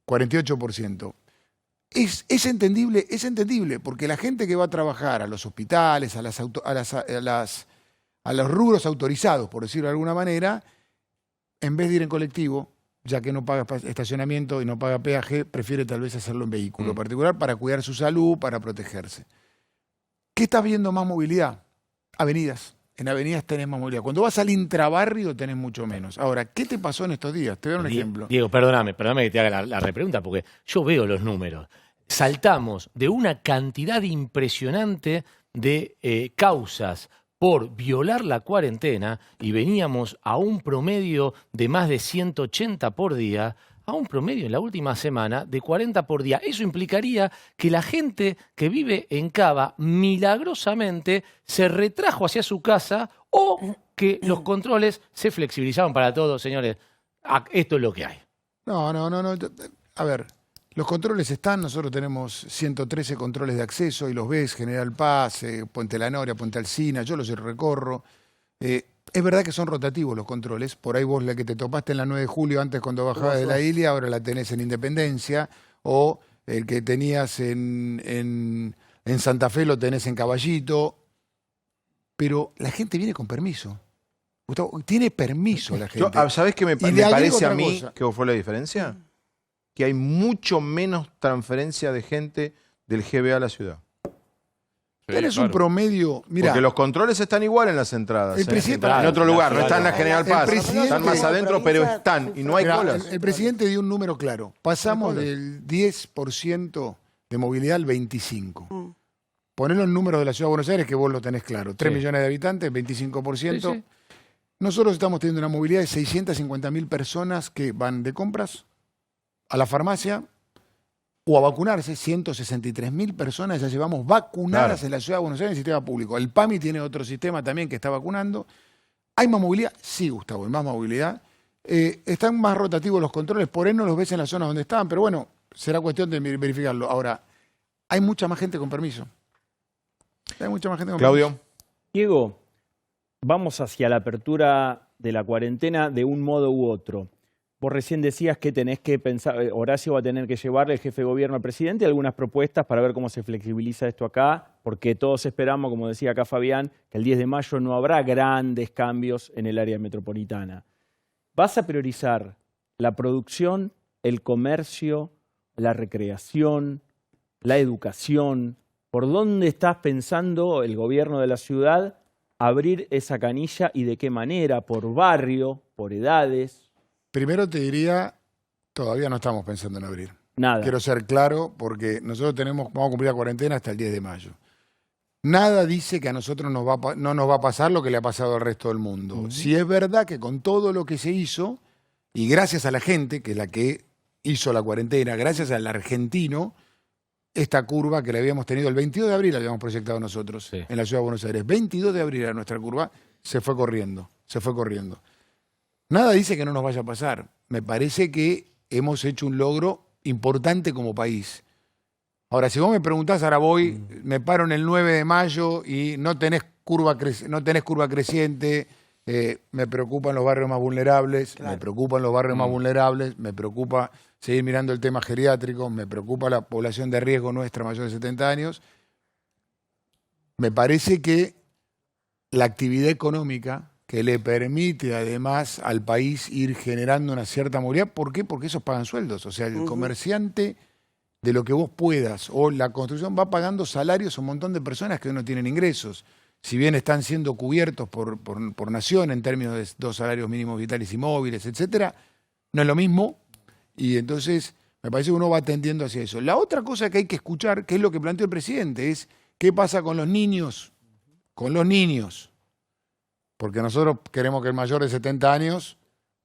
48%. Es entendible, porque la gente que va a trabajar a los hospitales, a los rubros autorizados, por decirlo de alguna manera, en vez de ir en colectivo, ya que no paga estacionamiento y no paga peaje, prefiere tal vez hacerlo en vehículo particular para cuidar su salud, para protegerse. ¿Qué estás viendo más movilidad? Avenidas. En avenidas tenés más movilidad. Cuando vas al intrabarrio tenés mucho menos. Ahora, ¿qué te pasó en estos días? Te voy a dar un ejemplo. Diego, perdóname que te haga la repregunta, porque yo veo los números. Saltamos de una cantidad impresionante de causas por violar la cuarentena y veníamos a un promedio de más de 180 por día, a un promedio en la última semana de 40 por día. Eso implicaría que la gente que vive en Cava milagrosamente se retrajo hacia su casa o que los controles se flexibilizaron para todos, señores. Esto es lo que hay. No. A ver, los controles están, nosotros tenemos 113 controles de acceso y los ves, General Paz, Puente La Noria, Puente Alsina, yo los recorro. Es verdad que son rotativos los controles, por ahí vos la que te topaste en la 9 de julio antes cuando bajabas de la Ilia, ahora la tenés en Independencia, o el que tenías en Santa Fe lo tenés en Caballito, pero la gente viene con permiso. Gustavo, tiene permiso la gente. ¿Sabés qué me parece a mí que fue la diferencia? Que hay mucho menos transferencia de gente del GBA a la ciudad. Tenés un promedio, mira. Porque los controles están igual en las entradas. En otro lugar, no están en la General Paz. Están más adentro, pero están y no hay colas. El presidente dio un número claro. Pasamos del 10% de movilidad al 25%. Ponelo en números de la Ciudad de Buenos Aires, que vos lo tenés claro. 3 millones de habitantes, 25%. Sí. Nosotros estamos teniendo una movilidad de 650.000 personas que van de compras a la farmacia o a vacunarse. 163.000 personas ya llevamos vacunadas en la Ciudad de Buenos Aires en el sistema público. El PAMI tiene otro sistema también que está vacunando. ¿Hay más movilidad? Sí, Gustavo, hay más movilidad. Están más rotativos los controles, por ahí no los ves en las zonas donde estaban, pero bueno, será cuestión de verificarlo. Ahora, hay mucha más gente con permiso. Hay mucha más gente con Claudio. permiso. Diego, vamos hacia la apertura de la cuarentena de un modo u otro. Vos recién decías que tenés que pensar, Horacio va a tener que llevarle el jefe de gobierno al presidente algunas propuestas para ver cómo se flexibiliza esto acá, porque todos esperamos, como decía acá Fabián, que el 10 de mayo no habrá grandes cambios en el área metropolitana. ¿Vas a priorizar la producción, el comercio, la recreación, la educación? ¿Por dónde estás pensando el gobierno de la ciudad abrir esa canilla y de qué manera? ¿Por barrio? ¿Por edades? Primero te diría, todavía no estamos pensando en abrir. Nada. Quiero ser claro porque nosotros vamos a cumplir la cuarentena hasta el 10 de mayo. Nada dice que a nosotros no nos va a pasar lo que le ha pasado al resto del mundo. Si es verdad que con todo lo que se hizo, y gracias a la gente, que es la que hizo la cuarentena, gracias al argentino, esta curva que la habíamos tenido el 22 de abril, la habíamos proyectado nosotros en la Ciudad de Buenos Aires. 22 de abril era nuestra curva, se fue corriendo. Nada dice que no nos vaya a pasar. Me parece que hemos hecho un logro importante como país. Ahora, si vos me preguntás, ahora voy, me paro en el 9 de mayo y no tenés curva creciente, me preocupan los barrios más vulnerables, me preocupa seguir mirando el tema geriátrico, me preocupa la población de riesgo nuestra mayor de 70 años. Me parece que la actividad económica que le permite además al país ir generando una cierta movilidad. ¿Por qué? Porque esos pagan sueldos. O sea, el comerciante de lo que vos puedas o la construcción va pagando salarios a un montón de personas que no tienen ingresos. Si bien están siendo cubiertos por nación en términos de 2 salarios mínimos vitales y móviles, etcétera, no es lo mismo. Y entonces me parece que uno va tendiendo hacia eso. La otra cosa que hay que escuchar, que es lo que planteó el presidente, es qué pasa con los niños. Con los niños. Porque nosotros queremos que el mayor de 70 años,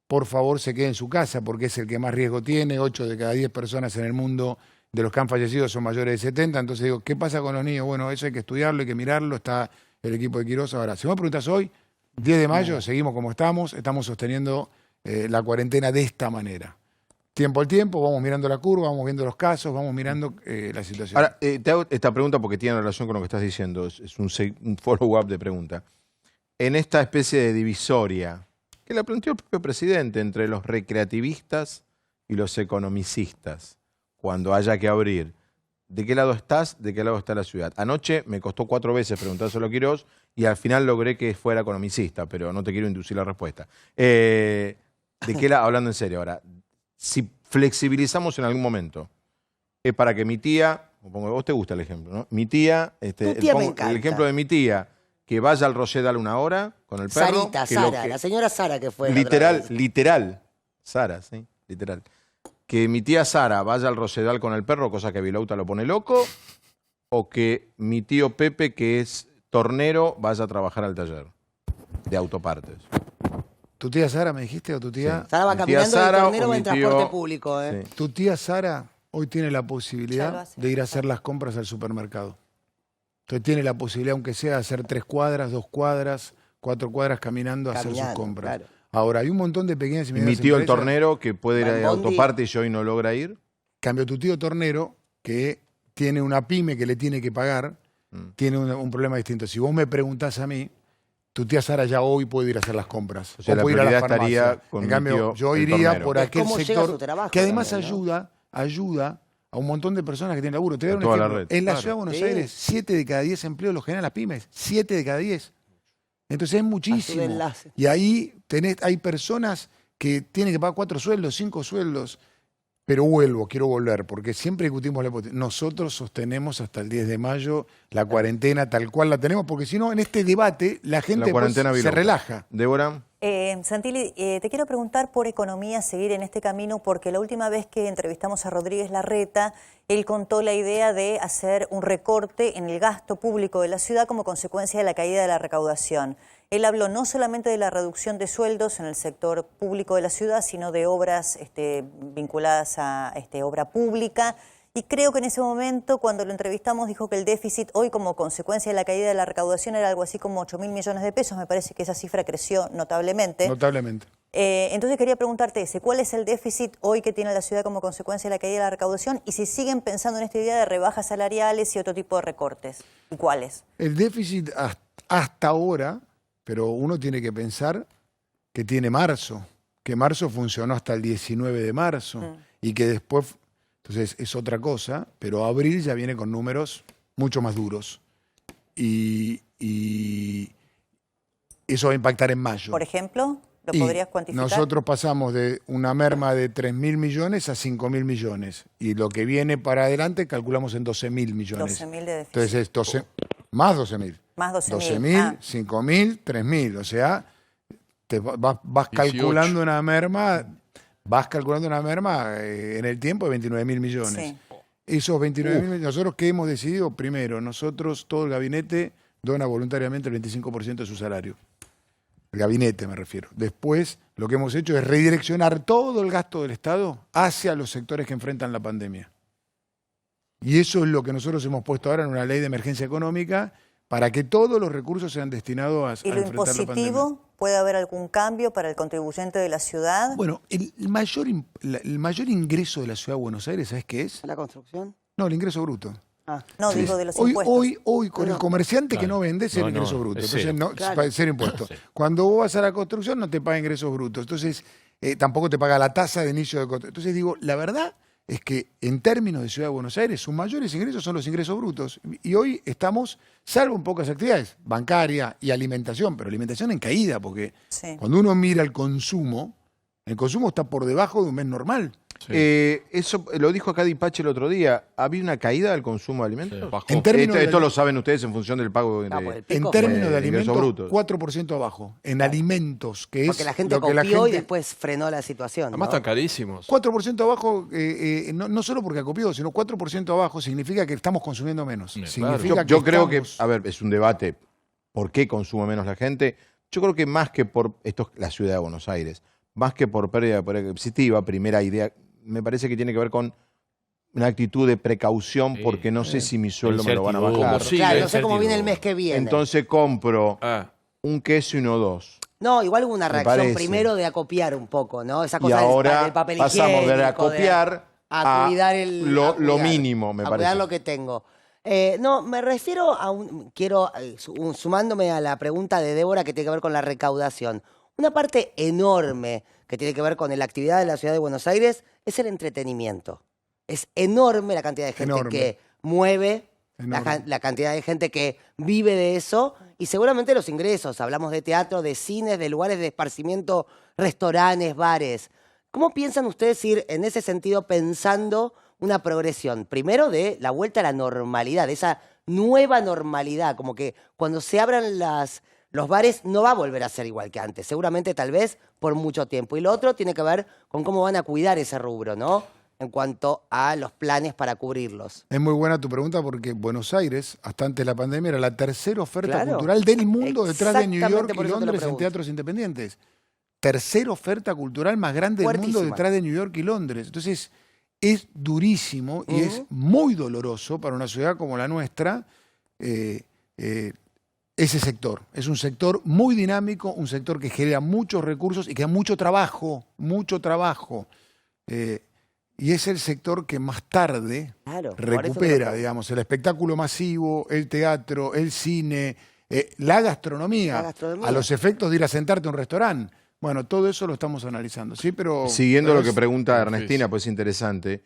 por favor, se quede en su casa, porque es el que más riesgo tiene. 8 de cada 10 personas en el mundo de los que han fallecido son mayores de 70. Entonces digo, ¿qué pasa con los niños? Bueno, eso hay que estudiarlo, hay que mirarlo. Está el equipo de Quirós. Ahora, si me preguntas hoy, 10 de mayo, seguimos como estamos sosteniendo la cuarentena de esta manera. Tiempo al tiempo, vamos mirando la curva, vamos viendo los casos, vamos mirando la situación. Ahora, te hago esta pregunta porque tiene relación con lo que estás diciendo. Es un follow-up de pregunta. En esta especie de divisoria que la planteó el propio presidente entre los recreativistas y los economicistas, cuando haya que abrir, ¿de qué lado estás? ¿De qué lado está la ciudad? Anoche me costó 4 veces preguntárselo a Quirós y al final logré que fuera economicista, pero no te quiero inducir la respuesta. ¿De qué lado? Hablando en serio ahora, si flexibilizamos en algún momento, es para que mi tía, vos te gusta el ejemplo, ¿no? Mi tía, me encanta. el ejemplo de mi tía, que vaya al Rosedal 1 hora con el perro. Sarita, Sara, la señora Sara que fue. Literal, Sara, sí, literal. Que mi tía Sara vaya al Rosedal con el perro, cosa que Vilauta lo pone loco, o que mi tío Pepe, que es tornero, vaya a trabajar al taller de autopartes. ¿Tu tía Sara me dijiste o tu tía? Sí. Sara va caminando y el tornero va en transporte público. Sí. Tu tía Sara hoy tiene la posibilidad de ir a hacer las compras al supermercado. Entonces tiene la posibilidad, aunque sea, de hacer 3 cuadras, 2 cuadras, 4 cuadras caminando a hacer sus compras. Claro. Ahora, hay un montón de pequeñas y medianas mi tío empresas, el tornero que puede ir a autopartes y hoy no logra ir. Cambio, tu tío tornero que tiene una pyme que le tiene que pagar, tiene un problema distinto. Si vos me preguntás a mí, tu tía Sara ya hoy puede ir a hacer las compras. O sea, la puede ir a la prioridad farmacia. estaría con en cambio, mi tío, yo el iría tornero. por aquel sector trabajo, que además también, ¿no? ayuda a un montón de personas que tienen laburo. Te voy a dar A un toda la ejemplo. red, En la claro. ciudad de Buenos Aires, 7 de cada 10 empleos los generan las pymes. 7 de cada 10. Entonces es muchísimo. Y ahí hay personas que tienen que pagar 4 sueldos, 5 sueldos. Pero quiero volver, porque siempre discutimos nosotros sostenemos hasta el 10 de mayo la cuarentena tal cual la tenemos, porque si no, en este debate la gente se relaja. Débora. Santilli, te quiero preguntar por economía, seguir en este camino, porque la última vez que entrevistamos a Rodríguez Larreta, él contó la idea de hacer un recorte en el gasto público de la ciudad como consecuencia de la caída de la recaudación. Él habló no solamente de la reducción de sueldos en el sector público de la ciudad, sino de obras vinculadas a obra pública. Y creo que en ese momento, cuando lo entrevistamos, dijo que el déficit hoy, como consecuencia de la caída de la recaudación, era algo así como 8.000 millones de pesos. Me parece que esa cifra creció notablemente. Notablemente. Entonces quería preguntarte ¿cuál es el déficit hoy que tiene la ciudad como consecuencia de la caída de la recaudación? Y si siguen pensando en esta idea de rebajas salariales y otro tipo de recortes. ¿Y cuáles? El déficit hasta ahora, pero uno tiene que pensar que tiene marzo, que marzo funcionó hasta el 19 de marzo y que después, entonces es otra cosa, pero abril ya viene con números mucho más duros y eso va a impactar en mayo. Por ejemplo, ¿lo podrías cuantificar? Nosotros pasamos de una merma de 3.000 millones a 5.000 millones y lo que viene para adelante calculamos en 12.000 millones. 12.000 de déficit. Entonces es más 12.000. Más 12.000. 12.000, 5.000, 3.000. O sea, te vas calculando una merma, en el tiempo de 29.000 millones. Sí. Esos 29.000 millones, nosotros ¿qué hemos decidido? Primero, nosotros, todo el gabinete, dona voluntariamente el 25% de su salario. El gabinete me refiero. Después, lo que hemos hecho es redireccionar todo el gasto del Estado hacia los sectores que enfrentan la pandemia. Y eso es lo que nosotros hemos puesto ahora en una ley de emergencia económica para que todos los recursos sean destinados a enfrentar la pandemia. ¿Y lo impositivo? ¿Puede haber algún cambio para el contribuyente de la ciudad? Bueno, el mayor ingreso de la ciudad de Buenos Aires, ¿sabes qué es? ¿La construcción? No, el ingreso bruto. No, sí. Digo de los impuestos. Hoy con el comerciante que no vende es el ingreso bruto. Entonces, es cero impuesto. Cuando vos vas a la construcción no te paga ingresos brutos. Entonces, tampoco te paga la tasa de inicio de construcción. Entonces, digo, la verdad es que en términos de Ciudad de Buenos Aires, sus mayores ingresos son los ingresos brutos. Y hoy estamos, salvo en pocas actividades, bancaria y alimentación, pero alimentación en caída, porque cuando uno mira el consumo está por debajo de un mes normal. Eso lo dijo acá Dipache el otro día. ¿Había una caída del consumo de alimentos? En términos esto lo saben ustedes en función del pago en términos de alimentos, brutos. 4% abajo. En alimentos, que es Porque la gente lo que copió y después frenó la situación. Además ¿no? están carísimos. 4% abajo, no solo porque acopió, sino 4% abajo significa que estamos consumiendo menos. Significa Yo creo que, a ver, es un debate. ¿Por qué consume menos la gente? Yo creo que más que por, esto es la ciudad de Buenos Aires, más que por pérdida de poder adquisitivo, primera idea, me parece que tiene que ver con una actitud de precaución porque no sé si mi sueldo me lo van a bajar. Claro, no sé cómo viene el mes que viene. Entonces compro un queso y no dos. No, igual hubo una Me reacción parece. primero de acopiar un poco, ¿no? Esa Y cosa ahora del papel pasamos higiénico, de acopiar a a cuidar lo mínimo, me a parece. cuidar lo que tengo. No, me refiero a sumándome a la pregunta de Débora que tiene que ver con la recaudación. Una parte enorme que tiene que ver con la actividad de la ciudad de Buenos Aires es el entretenimiento. Es enorme la cantidad de gente que mueve, la cantidad de gente que vive de eso y seguramente los ingresos. Hablamos de teatro, de cines, de lugares de esparcimiento, restaurantes, bares. ¿Cómo piensan ustedes ir en ese sentido pensando una progresión? Primero de la vuelta a la normalidad, de esa nueva normalidad, como que cuando se abran los bares no va a volver a ser igual que antes, seguramente tal vez por mucho tiempo. Y lo otro tiene que ver con cómo van a cuidar ese rubro, ¿no? En cuanto a los planes para cubrirlos. Es muy buena tu pregunta porque Buenos Aires, hasta antes de la pandemia, era la tercera oferta cultural del mundo detrás de New York y Londres en teatros independientes. Tercera oferta cultural más grande del mundo detrás de New York y Londres. Entonces, es durísimo y es muy doloroso para una ciudad como la nuestra ese sector. Es un sector muy dinámico, un sector que genera muchos recursos y que da mucho trabajo, y es el sector que más tarde recupera, digamos, el espectáculo masivo, el teatro, el cine, la gastronomía, a los efectos de ir a sentarte a un restaurante. Bueno, todo eso lo estamos analizando, ¿sí? Pero siguiendo lo que pregunta Ernestina, pues es interesante,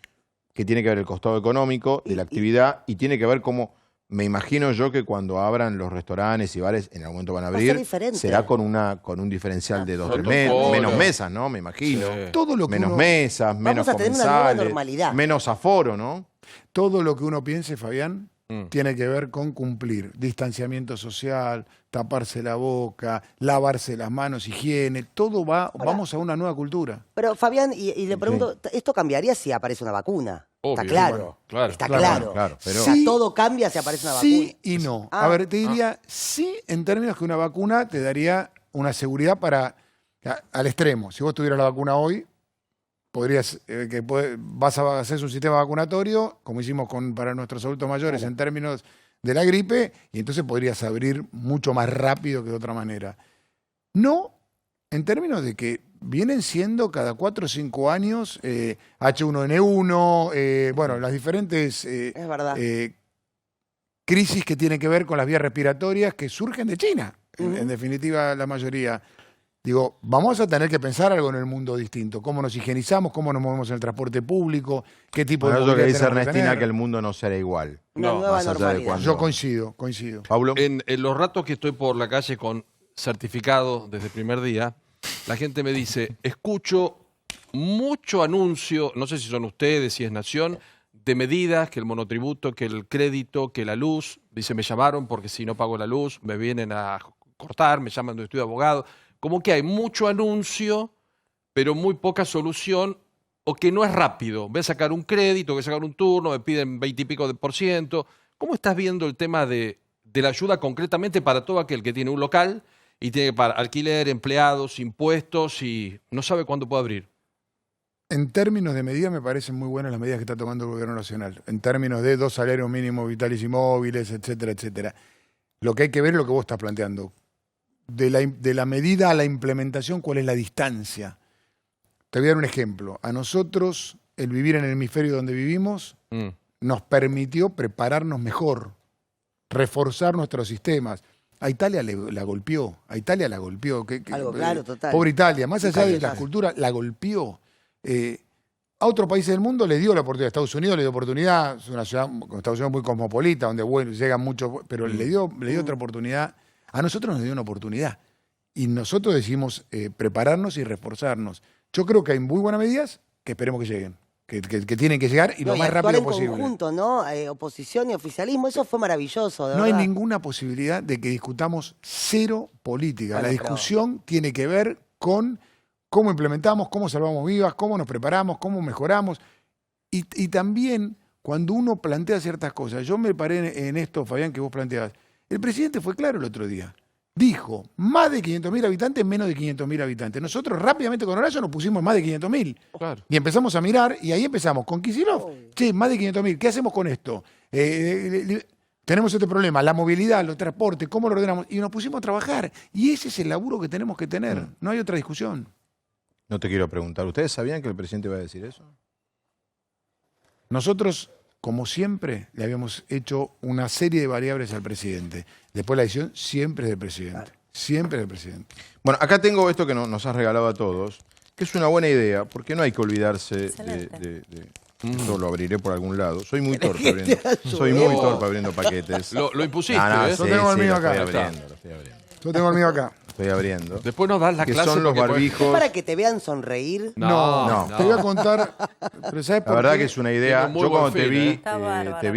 que tiene que ver el costado económico de la actividad y tiene que ver cómo, me imagino yo que cuando abran los restaurantes y bares, en algún momento van a abrir, será con un diferencial de 2 o 3 menos mesas, ¿no? Me imagino. Todo lo que menos mesas, menos Vamos a tener una nueva comensales, normalidad. menos aforo, ¿no? Todo lo que uno piense, Fabián, tiene que ver con cumplir distanciamiento social, taparse la boca, lavarse las manos, higiene, todo vamos a una nueva cultura. Pero Fabián, y le pregunto, ¿esto cambiaría si aparece una vacuna? Obvio, está claro, bueno, claro. está Claro, claro. claro, pero- O sea, Sí, todo cambia si aparece una vacuna. Sí y no. A ver, te diría sí en términos que una vacuna te daría una seguridad al extremo. Si vos tuvieras la vacuna hoy, vas a hacer un sistema vacunatorio, como hicimos para nuestros adultos mayores en términos de la gripe, y entonces podrías abrir mucho más rápido que de otra manera. No en términos de que vienen siendo cada 4 o 5 años H1N1, bueno, las diferentes crisis que tienen que ver con las vías respiratorias que surgen de China, en definitiva la mayoría. Digo, vamos a tener que pensar algo en el mundo distinto. Cómo nos higienizamos, cómo nos movemos en el transporte público, qué tipo de Bueno, es lo que movilidad dice tenemos que Ernestina, tener. que el mundo no será igual. Una nueva más allá de normalidad. cuando... Yo coincido. Pablo. En los ratos que estoy por la calle con certificado desde el primer día, la gente me dice, escucho mucho anuncio, no sé si son ustedes, si es Nación, de medidas, que el monotributo, que el crédito, que la luz. Dice, me llamaron porque si no pago la luz me vienen a cortar, me llaman donde estoy de abogado. Como que hay mucho anuncio, pero muy poca solución, o que no es rápido. Voy a sacar un crédito, voy a sacar un turno, me piden 20 y pico %. ¿Cómo estás viendo el tema de la ayuda concretamente para todo aquel que tiene un local y tiene que pagar alquiler, empleados, impuestos y no sabe cuándo puede abrir? En términos de medidas me parecen muy buenas las medidas que está tomando el gobierno nacional. En términos de 2 salarios mínimos vitales y móviles, etcétera, etcétera. Lo que hay que ver es lo que vos estás planteando. De la medida a la implementación, ¿cuál es la distancia? Te voy a dar un ejemplo. A nosotros, el vivir en el hemisferio donde vivimos, nos permitió prepararnos mejor, reforzar nuestros sistemas. A Italia la golpeó. Algo claro, total. Pobre Italia. Más allá de Italia. la cultura, la golpeó. A otros países del mundo le dio la oportunidad. Estados Unidos le dio oportunidad. Es una ciudad, Estados Unidos muy cosmopolita, donde llegan muchos, pero le dio otra oportunidad. A nosotros nos dio una oportunidad. Y nosotros decidimos prepararnos y reforzarnos. Yo creo que hay muy buenas medidas que esperemos que lleguen. Que tienen que llegar y lo más rápido posible. En conjunto, ¿no? Oposición y oficialismo, eso fue maravilloso. No hay ninguna posibilidad de que discutamos cero política. Bueno, la discusión tiene que ver con cómo implementamos, cómo salvamos vidas, cómo nos preparamos, cómo mejoramos. Y también, cuando uno plantea ciertas cosas, yo me paré en esto, Fabián, que vos planteabas. El presidente fue claro el otro día. Dijo, más de 500.000 habitantes, menos de 500.000 habitantes. Nosotros rápidamente con Horacio nos pusimos más de 500.000. Claro. Y empezamos a mirar, y ahí empezamos con Kicillof. Che, más de 500.000, ¿qué hacemos con esto? Tenemos este problema, la movilidad, los transportes, ¿cómo lo ordenamos? Y nos pusimos a trabajar. Y ese es el laburo que tenemos que tener. No hay otra discusión. No te quiero preguntar, ¿ustedes sabían que el presidente iba a decir eso? Nosotros, como siempre, le habíamos hecho una serie de variables al presidente. Después la decisión siempre es del presidente. Siempre es del presidente. Bueno, acá tengo esto que nos has regalado a todos, que es una buena idea, porque no hay que olvidarse de yo lo abriré por algún lado. Soy muy torpe abriendo. Soy muy torpe abriendo paquetes. Lo impusiste, ¿eh? Yo tengo el mío acá. Lo estoy abriendo. Yo tengo el mío acá. Estoy abriendo. Después nos das la que clase. Son los barbijos. ¿Para que te vean sonreír? No. Te voy a contar. Pero ¿sabes por La verdad qué? que es una idea. Yo cuando te vi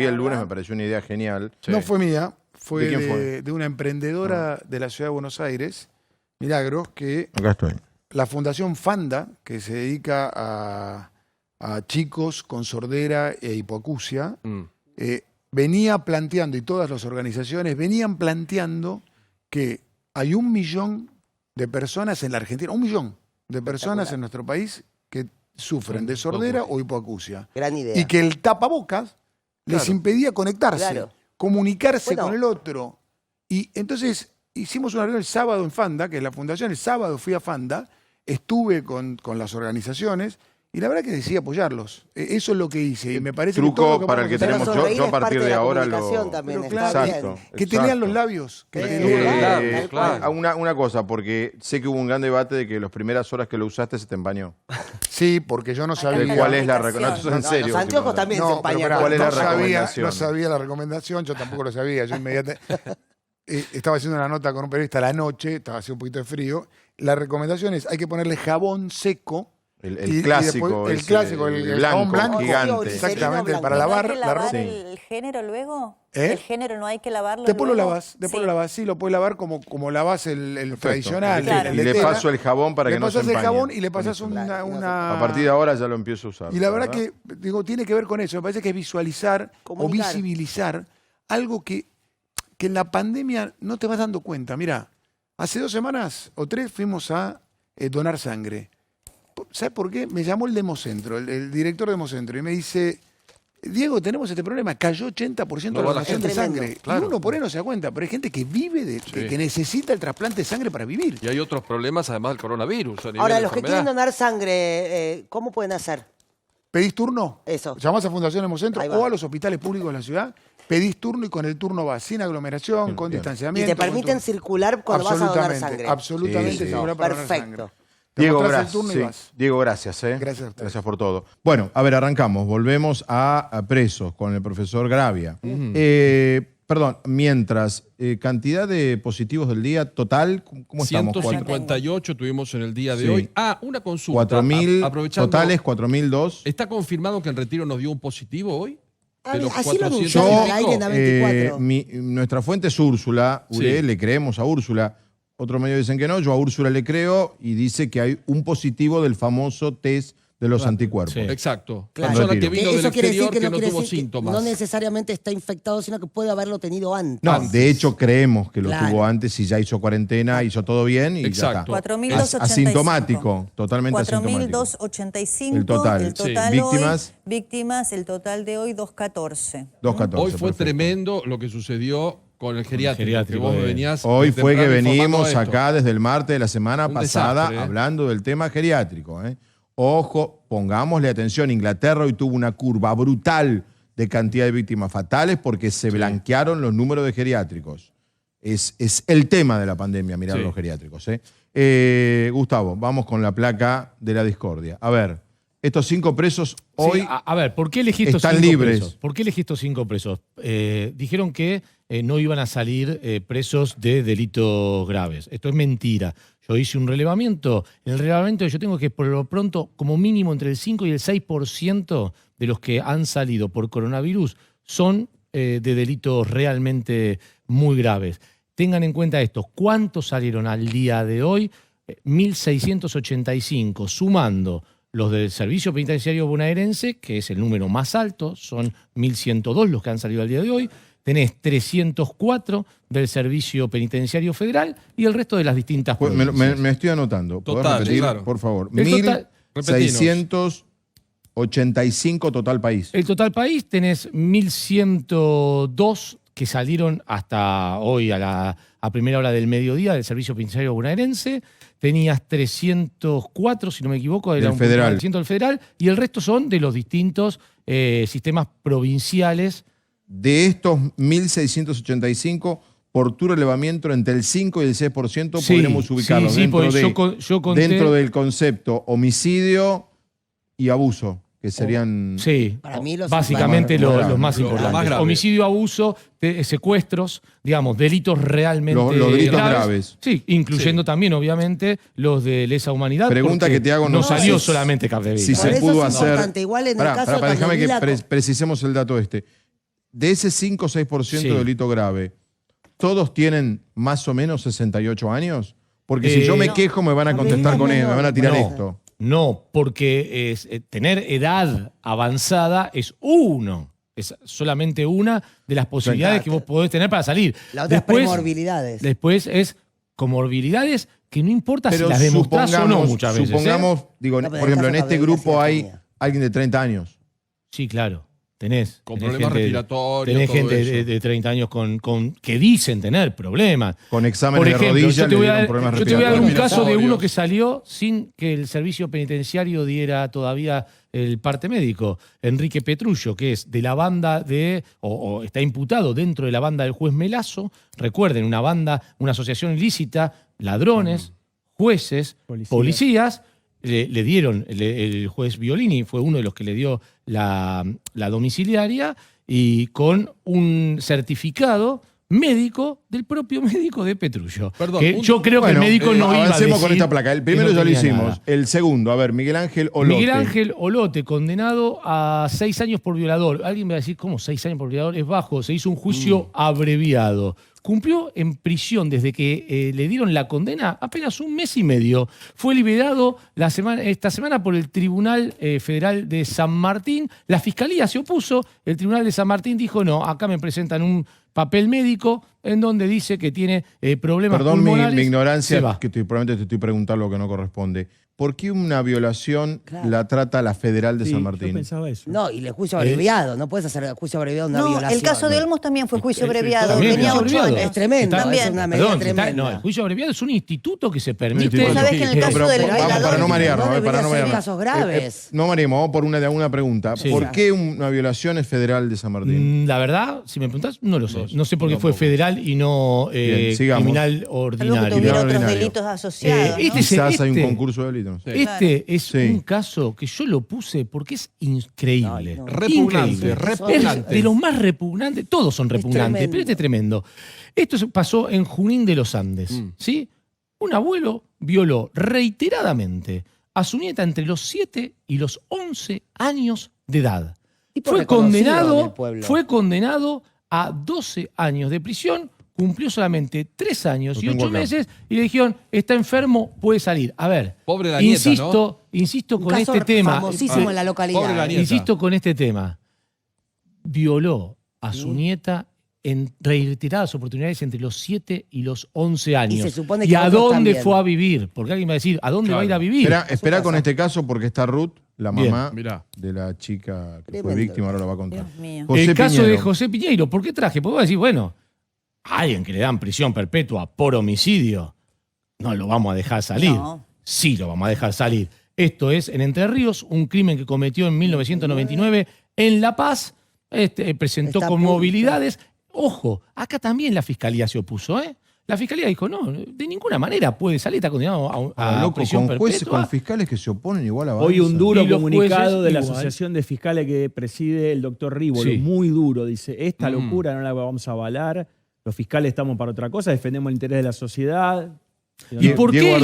el lunes ¿verdad? me pareció una idea genial. No fue mía, fue ¿De quién fue? de una emprendedora de la ciudad de Buenos Aires, Milagros, que Acá estoy. la Fundación Fanda, que se dedica a chicos con sordera e hipoacusia, venía planteando, y todas las organizaciones venían planteando que hay 1 millón de personas en la Argentina, 1 millón de personas en nuestro país que sufren de sordera o hipoacusia. Gran idea. Y que el tapabocas les impedía conectarse, comunicarse con el otro. Y entonces hicimos una reunión el sábado en Fanda, que es la fundación, el sábado fui a Fanda, estuve con las organizaciones, y la verdad que decidí apoyarlos. Eso es lo que hice. Y me parece Truco que todo lo que para el que tenemos yo a partir de ahora lo... También, Exacto. Que tenían los labios. Claro. Una cosa, porque sé que hubo un gran debate de que las primeras horas que lo usaste se te empañó. Sí, porque yo no sabía. ¿Cuál es la recomendación? No, en serio. Los anteojos también se empañan. ¿Cuál es la recomendación? No sabía la recomendación, yo tampoco lo sabía. Yo inmediatamente estaba haciendo una nota con un periodista a la noche, estaba haciendo un poquito de frío. La recomendación es, hay que ponerle jabón seco. El clásico, el clásico, el blanco, blanco, gigante. Exactamente, para lavar la ropa. ¿El género luego? ¿Eh? ¿El género no hay que lavarlo? Después lo luego? lavas, lo lavas, sí, lo puedes lavar como lavas el tradicional. Claro. Y le paso el jabón para que no se empañe. Le pasas el jabón y le pasas una... A partir de ahora ya lo empiezo a usar. Y la verdad que, digo, tiene que ver con eso. Me parece que es visualizar o visibilizar algo que en la pandemia no te vas dando cuenta. Mira, hace 2 semanas o 3 fuimos a donar sangre. ¿Sabes por qué? Me llamó el de Hemocentro, el director de Hemocentro, y me dice, Diego, tenemos este problema, cayó 80% de la donación de sangre. Claro. Y uno por ahí no se da cuenta, pero hay gente que vive, que necesita el trasplante de sangre para vivir. Y hay otros problemas además del coronavirus. Ahora, los que quieren donar sangre, ¿cómo pueden hacer? ¿Pedís turno? Eso. Llamás a Fundación Hemocentro o a los hospitales públicos de la ciudad, pedís turno y con el turno vas sin aglomeración, con distanciamiento. ¿Y te permiten circular cuando vas a donar sangre? Absolutamente, circular para donar sangre. Perfecto. Diego, gracias. Diego, gracias. Gracias a ustedes. Gracias por todo. Bueno, a ver, arrancamos. Volvemos a presos con el profesor Gravia. Perdón, mientras, cantidad de positivos del día total, ¿cómo estamos? 158 tuvimos en el día de hoy. Una consulta. 4.000 totales, 4.002. ¿Está confirmado que en Retiro nos dio un positivo hoy? Así lo anunció en el aire en A24. Nuestra fuente es Úrsula, le creemos a Úrsula. Otros medios dicen que no, yo a Úrsula le creo y dice que hay un positivo del famoso test de los anticuerpos. Sí. Exacto. Claro. Persona que vino del exterior que no quiere tuvo decir síntomas. No necesariamente está infectado, sino que puede haberlo tenido antes. No, de hecho creemos que lo tuvo antes y ya hizo cuarentena, hizo todo bien y exacto. ya está. 4.285. Asintomático, totalmente asintomático. 4.285. El total. Víctimas. Víctimas, el total de hoy 214. 214. Hoy fue tremendo lo que sucedió con el geriátrico. Que vos venías hoy fue que venimos acá desde el martes de la semana pasada hablando del tema geriátrico. Ojo, pongámosle atención. Inglaterra hoy tuvo una curva brutal de cantidad de víctimas fatales porque se blanquearon los números de geriátricos. Es el tema de la pandemia, mirar los geriátricos. Gustavo, vamos con la placa de la discordia. A ver, estos 5 presos hoy Sí, a ver, ¿por qué elegí estos están 5 libres. presos? ¿Por qué elegí estos 5 presos? Dijeron que no iban a salir presos de delitos graves. Esto es mentira. Yo hice un relevamiento. En el relevamiento yo tengo que por lo pronto, como mínimo entre el 5 y el 6% de los que han salido por coronavirus son de delitos realmente muy graves. Tengan en cuenta esto. ¿Cuántos salieron al día de hoy? 1.685, sumando los del Servicio Penitenciario Bonaerense, que es el número más alto, son 1.102 los que han salido al día de hoy. Tenés 304 del Servicio Penitenciario Federal y el resto de las distintas Pues provincias. me estoy anotando. ¿Podés Total, repetir, claro. por favor? El total- 1.685 total país. El total país tenés 1.102 que salieron hasta hoy a primera hora del mediodía del Servicio Penitenciario Bonaerense. Tenías 304, si no me equivoco, era Del un federal. % del federal, y el resto son de los distintos sistemas provinciales. De estos 1.685, por tu relevamiento, entre el 5 y el 6% Sí, podremos ubicarlo sí, dentro, porque de, yo conté- dentro del concepto homicidio y abuso, que serían... Sí, Para mí los básicamente más graves. los más Los importantes. más graves. Homicidio, abuso, secuestros, digamos, delitos realmente Los delitos graves. Sí, incluyendo también, obviamente, los de lesa humanidad. Pregunta porque que te hago, no no salió sé solamente Capdevila. si Por se eso pudo es hacer... importante. Igual en el caso de déjame que Capdevila- precisemos el dato este. De ese 5 o 6% Sí. de delito grave, ¿todos tienen más o menos 68 años? Porque si yo me no. quejo me van a contestar con él, me van a tirar No. esto. No, porque tener edad avanzada es solamente una de las posibilidades que vos podés tener para salir. La otra es premorbilidades. Después es comorbilidades que no importa Pero si las demostrás o no muchas veces. supongamos, digo, No, pero por ejemplo, en en el caso este de Capdevila grupo sí hay tenía. alguien de 30 años. Sí, claro. Tenés problemas gente- respiratorios, Tenés todo gente eso. de 30 años que dicen tener problemas. Con exámenes Por de ejemplo, rodilla yo te le voy a dieron dar, problemas yo te voy a dar un respiratorios. caso de uno respiratorios. que salió sin que el servicio penitenciario diera todavía el parte médico. Enrique Petrullo, que es de la banda o está imputado dentro de la banda del juez Melazo. Recuerden, una asociación ilícita, ladrones, jueces, policías. Le dieron, el juez Violini fue uno de los que le dio la domiciliaria, y con un certificado médico del propio médico de Petrullo. Perdón, Que yo creo que el Bueno, médico no iba a avancemos decir con esta placa. El que primero no ya lo tenía hicimos. nada. El segundo, a ver, Miguel Ángel Olote. Miguel Ángel Olote, condenado a 6 años por violador. Alguien me va a decir, ¿cómo 6 años por violador? Es bajo. Se hizo un juicio abreviado. Cumplió en prisión desde que le dieron la condena apenas 1 mes y medio. Fue liberado esta semana por el Tribunal Federal de San Martín. La Fiscalía se opuso. El Tribunal de San Martín dijo, no, acá me presentan un papel médico en donde dice que tiene problemas Perdón pulmonares. mi Se ignorancia, va. que probablemente te estoy preguntando lo que no corresponde. ¿Por qué una violación la trata la Federal de San Martín? Yo pensaba eso. No, y el juicio abreviado. No puedes hacer juicio abreviado de una No, violación. el caso de Olmos también fue juicio abreviado. También, Tenía juicio 8 abreviado. años. Es tremendo, También. es una medida Perdón, tremenda. el juicio abreviado es un instituto que se permite. Vos sabés que en el caso Pero del vamos, violador- para no marearnos, no para debería no ser marearnos. casos graves. No mareemos, vamos por una pregunta. Sí. ¿Por qué una violación es federal de San Martín? La verdad, si me preguntás, no lo sé. No sé por qué tampoco. fue federal y no Bien, sigamos. criminal Algo que ordinario. tuviera otros ordinario. delitos asociados. ¿no? Quizás hay un concurso de delitos. Este es Sí. un caso que yo lo puse porque es increíble. No, no. Repugnante, Increíble. repugnante. Es de los más repugnantes. Todos son repugnantes, tremendo. pero este es tremendo. Esto pasó en Junín de los Andes. ¿Sí? Un abuelo violó reiteradamente a su nieta entre los 7 y los 11 años de edad. Tipo Fue reconocido en el pueblo. condenado a 12 años de prisión, cumplió solamente 3 años Lo y tengo 8 acá. meses y le dijeron, está enfermo, puede salir. A ver, Pobre la nieta, insisto Un con caso este tema. famosísimo en la localidad. Pobre la nieta. Insisto con este tema. Violó a su nieta en reiteradas oportunidades entre los 7 y los 11 años. se supone ¿Y que a otros dónde también. fue a vivir? Porque alguien va a decir, ¿a dónde va a ir a vivir? Espera con este caso porque está Ruth, la Bien. mamá Mirá. de la chica que fue Tremendo. víctima, ahora lo va a contar. Dios mío. José El caso Piñero. de José Piñeiro. ¿Por qué traje? Porque vos decir, bueno, a alguien que le dan prisión perpetua por homicidio, no lo vamos a dejar salir. No. Sí lo vamos a dejar salir. Esto es en Entre Ríos, un crimen que cometió en 1999 en La Paz. Presentó Está con a punto. movilidades. Ojo, acá también la fiscalía se opuso, ¿eh? La fiscalía dijo, no, de ninguna manera puede salir, está condenado a loco, prisión con jueces, perpetua. con fiscales que se oponen igual avanza. Hoy un duro Y los comunicado jueces de la igual. Asociación de Fiscales que preside el doctor Rívolo, Sí. muy duro, dice, esta locura no la vamos a avalar, los fiscales estamos para otra cosa, defendemos el interés de la sociedad. ¿Y por, Diego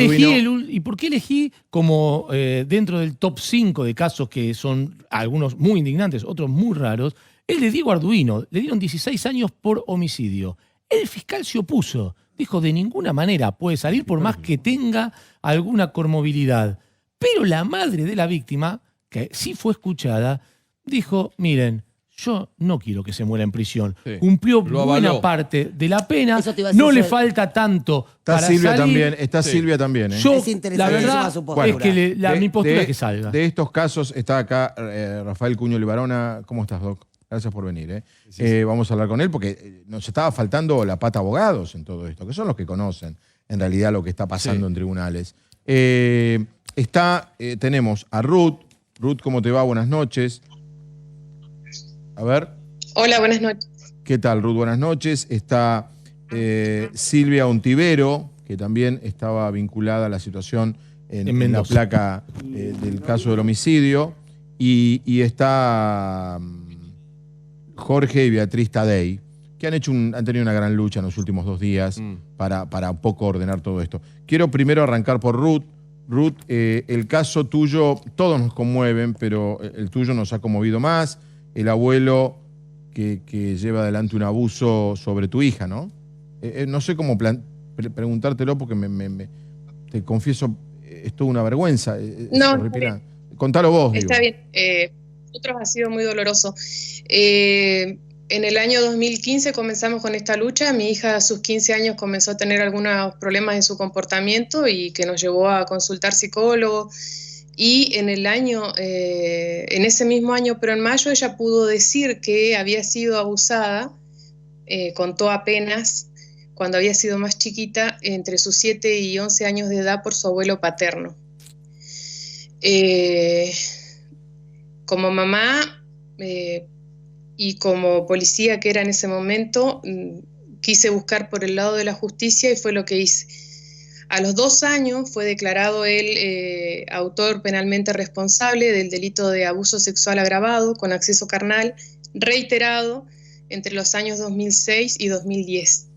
¿Y por qué elegí como dentro del top 5 de casos que son algunos muy indignantes, otros muy raros, el de Diego Arduino? Le dieron 16 años por homicidio. El fiscal se opuso. Dijo, de ninguna manera puede salir por más que tenga alguna comorbilidad. Pero la madre de la víctima, que sí fue escuchada, dijo, miren, yo no quiero que se muera en prisión. Sí. Cumplió Lo buena avaló. parte de la pena, Eso te iba a decir, no le Fred. falta tanto Está para Silvia salir. también, está Sí. Silvia también. Yo, Es la interesantísima verdad su postura. es que mi postura es que salga. De estos casos está acá Rafael Cuño Libarona. ¿Cómo estás, Doc? Gracias por venir. Vamos a hablar con él porque nos estaba faltando la pata abogados en todo esto, que son los que conocen en realidad lo que está pasando en tribunales. Tenemos a Ruth. Ruth, ¿cómo te va? Buenas noches. A ver. Hola, buenas noches. ¿Qué tal, Ruth? Buenas noches. Está Silvia Ontivero, que también estaba vinculada a la situación en la Mendoza. placa del caso del homicidio. Y está Jorge y Beatriz Tadei, que han tenido una gran lucha en los últimos 2 días para un poco ordenar todo esto. Quiero primero arrancar por Ruth. Ruth, el caso tuyo, todos nos conmueven, pero el tuyo nos ha conmovido más. El abuelo que lleva adelante un abuso sobre tu hija, ¿no? No sé cómo preguntártelo porque te confieso, es toda una vergüenza. No, horripilante. Contalo vos, digo. Está bien. Nosotros ha sido muy doloroso. En el año 2015 comenzamos con esta lucha. Mi hija a sus 15 años comenzó a tener algunos problemas en su comportamiento y que nos llevó a consultar psicólogo. Y en ese mismo año, pero en mayo, ella pudo decir que había sido abusada, contó apenas, cuando había sido más chiquita, entre sus 7 y 11 años de edad por su abuelo paterno. Como mamá y como policía que era en ese momento, quise buscar por el lado de la justicia y fue lo que hice. A los 2 años fue declarado él autor penalmente responsable del delito de abuso sexual agravado con acceso carnal reiterado entre los años 2006 y 2010.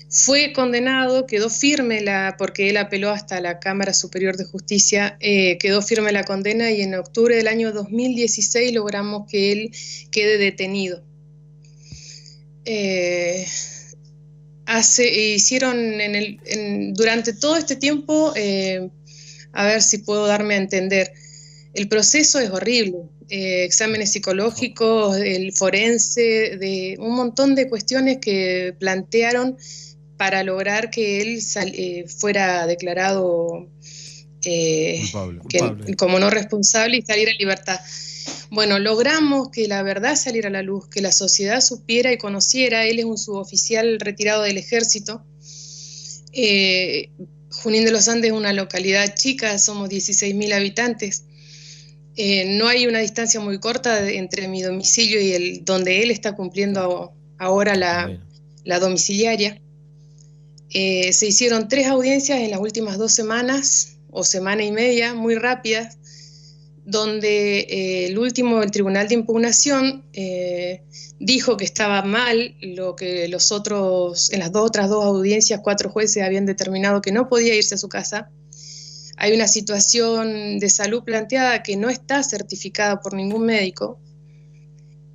Fue condenado, quedó firme porque él apeló hasta la Cámara Superior de Justicia, quedó firme la condena y en octubre del año 2016 logramos que él quede detenido. Hicieron durante todo este tiempo, a ver si puedo darme a entender, el proceso es horrible, exámenes psicológicos, el forense, de un montón de cuestiones que plantearon para lograr que él fuera declarado culpable. como no responsable y saliera en libertad. Bueno, logramos que la verdad saliera a la luz, que la sociedad supiera y conociera. Él es un suboficial retirado del ejército. Junín de los Andes es una localidad chica, somos 16.000 habitantes. No hay una distancia muy corta entre mi domicilio y donde él está cumpliendo ahora la domiciliaria. Se hicieron 3 audiencias en las últimas 2 semanas o semana y media, muy rápidas, donde el Tribunal de Impugnación dijo que estaba mal lo que en las otras 2 audiencias 4 jueces habían determinado que no podía irse a su casa. Hay una situación de salud planteada que no está certificada por ningún médico